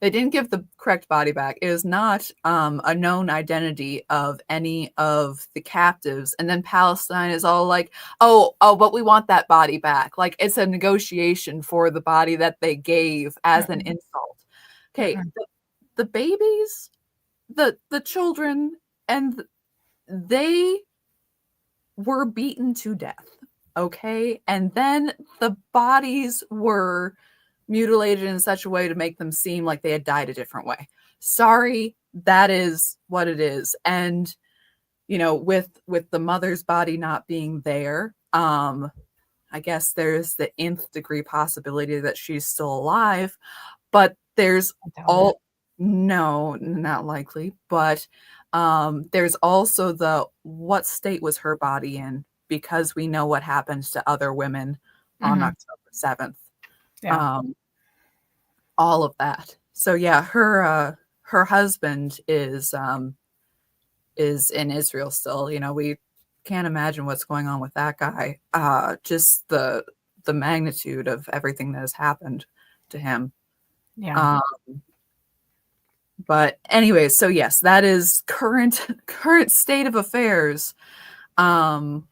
didn't give the correct body back. It is not a known identity of any of the captives. And then Palestine is all like, oh, but we want that body back. Like it's a negotiation for the body that they gave as an insult. Okay, the babies, the children, and they were beaten to death. Okay, and then the bodies were mutilated in such a way to make them seem like they had died a different way. Sorry, that is what it is. And with the mother's body not being there, I guess there's the nth degree possibility that she's still alive, but there's all no, not likely, but there's also the what state was her body in, because we know what happens to other women on October 7th.
Yeah.
All of that. So yeah, her husband is in Israel still. We can't imagine what's going on with that guy. Just the magnitude of everything that has happened to him.
Yeah.
But anyways, so yes, that is current state of affairs in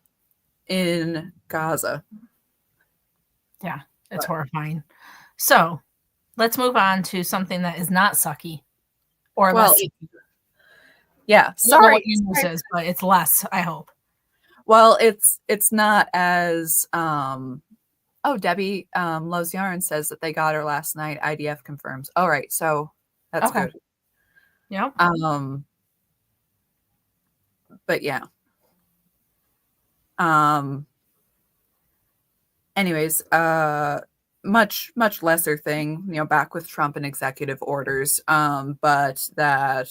Gaza.
Yeah, it's horrifying. So let's move on to something that is not sucky or less sucky.
Yeah,
sorry. I don't know what your news is, but it's less, I hope.
Well, it's not as Debbie Loves Yarn says that they got her last night. IDF confirms. All right, so that's good.
Yeah.
But yeah. Anyways, much lesser thing, back with Trump and executive orders, but that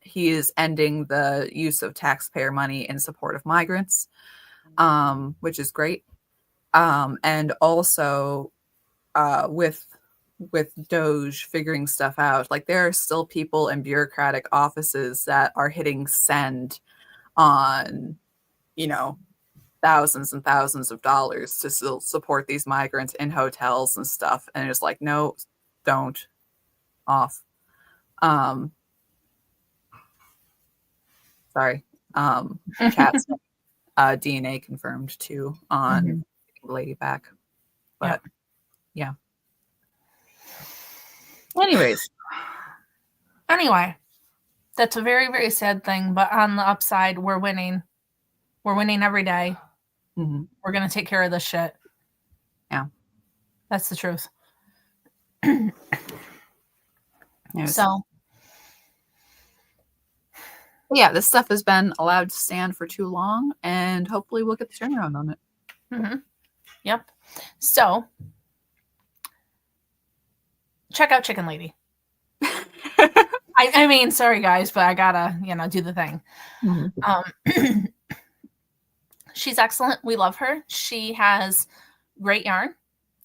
he is ending the use of taxpayer money in support of migrants, which is great. And also with Doge figuring stuff out, like there are still people in bureaucratic offices that are hitting send on, thousands and thousands of dollars to still support these migrants in hotels and stuff. And it's like, no, don't. Off. Sorry. Chat's DNA confirmed too on the lady back. But yeah.
Anyway, that's a very, very sad thing. But on the upside, we're winning. We're winning every day. We're going to take care of this shit.
Yeah.
That's the truth.
So. Yeah, this stuff has been allowed to stand for too long, and hopefully we'll get the turnaround on it.
Yep. So, check out Chicken Lady. I mean, sorry guys, but I gotta, do the thing. She's excellent. We love her. She has great yarn.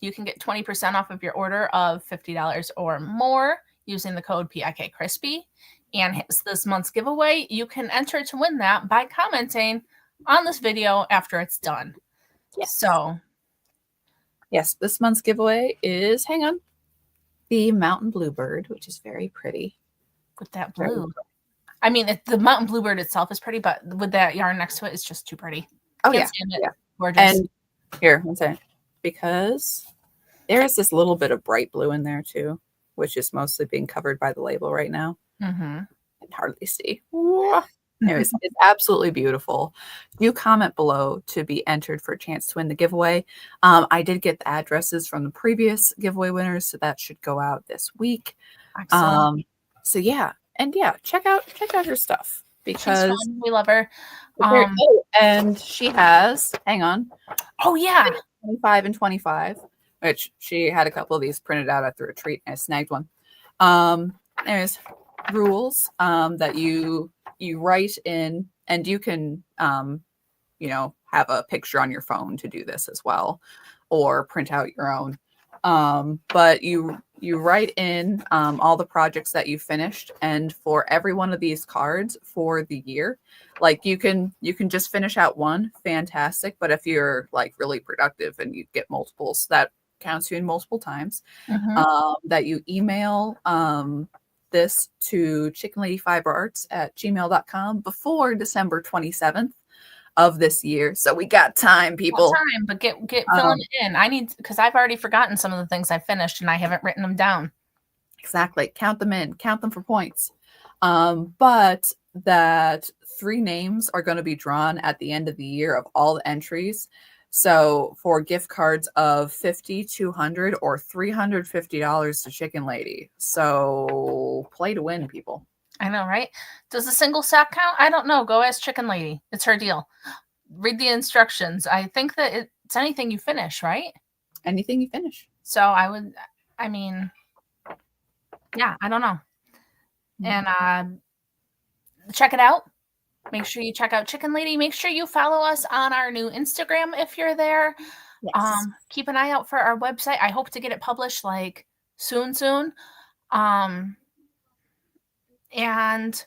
You can get 20% off of your order of $50 or more using the code PIK Crispy. And this month's giveaway, you can enter to win that by commenting on this video after it's done.
Yes.
So,
yes, this month's giveaway is, hang on, the Mountain Bluebird, which is very pretty.
With that blue. I mean, the Mountain Bluebird itself is pretty, but with that yarn next to it, it's just too pretty.
Oh, yeah.
Gorgeous.
And here, one second. Because there's this little bit of bright blue in there too, which is mostly being covered by the label right now. I can hardly see. Anyways, it's absolutely beautiful. You comment below to be entered for a chance to win the giveaway. I did get the addresses from the previous giveaway winners, so that should go out this week.
Excellent.
So yeah, and yeah, check out her stuff because
we love her.
And she has, hang on.
Oh yeah,
25 and 25, which she had a couple of these printed out at the retreat, and I snagged one. There's rules that you write in, and you can have a picture on your phone to do this as well, or print out your own. But you write in all the projects that you finished, and for every one of these cards for the year, like you can just finish out one, fantastic. But if you're like really productive and you get multiples, that counts you in multiple times. That you email this to chickenladyfiberarts@gmail.com before December 27th of this year. So we got time, people.
But get filling it in. I need, because I've already forgotten some of the things I finished and I haven't written them down.
Exactly. Count them in. Count them for points. But that 3 names are going to be drawn at the end of the year of all the entries. So for gift cards of $50, $200, or $350 to Chicken Lady. So play to win, people.
I know, right? Does a single sack count? I don't know. Go ask Chicken Lady. It's her deal. Read the instructions. I think that it's anything you finish, right?
Anything you finish.
So I mean, yeah, I don't know. And check it out. Make sure you check out Chicken Lady. Make sure you follow us on our new Instagram if you're there.
Yes.
Keep an eye out for our website. I hope to get it published like soon. And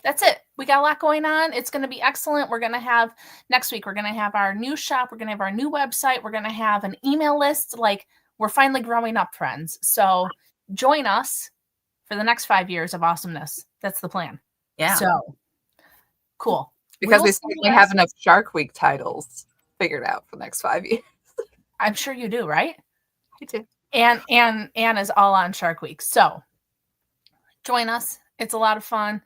that's it. We got a lot going on. It's going to be excellent. We're going to have next week, we're going to have our new shop. We're going to have our new website. We're going to have an email list. Like, we're finally growing up, friends. So join us for the next 5 years of awesomeness. That's the plan.
Yeah.
So cool.
Because we certainly have enough Shark Week titles figured out for the next 5 years.
I'm sure you do, right?
I do.
And Anne is all on Shark Week. So join us. It's a lot of fun.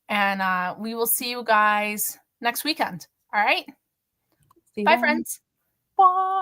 And we will see you guys next weekend. All right. Bye, friends.
Bye.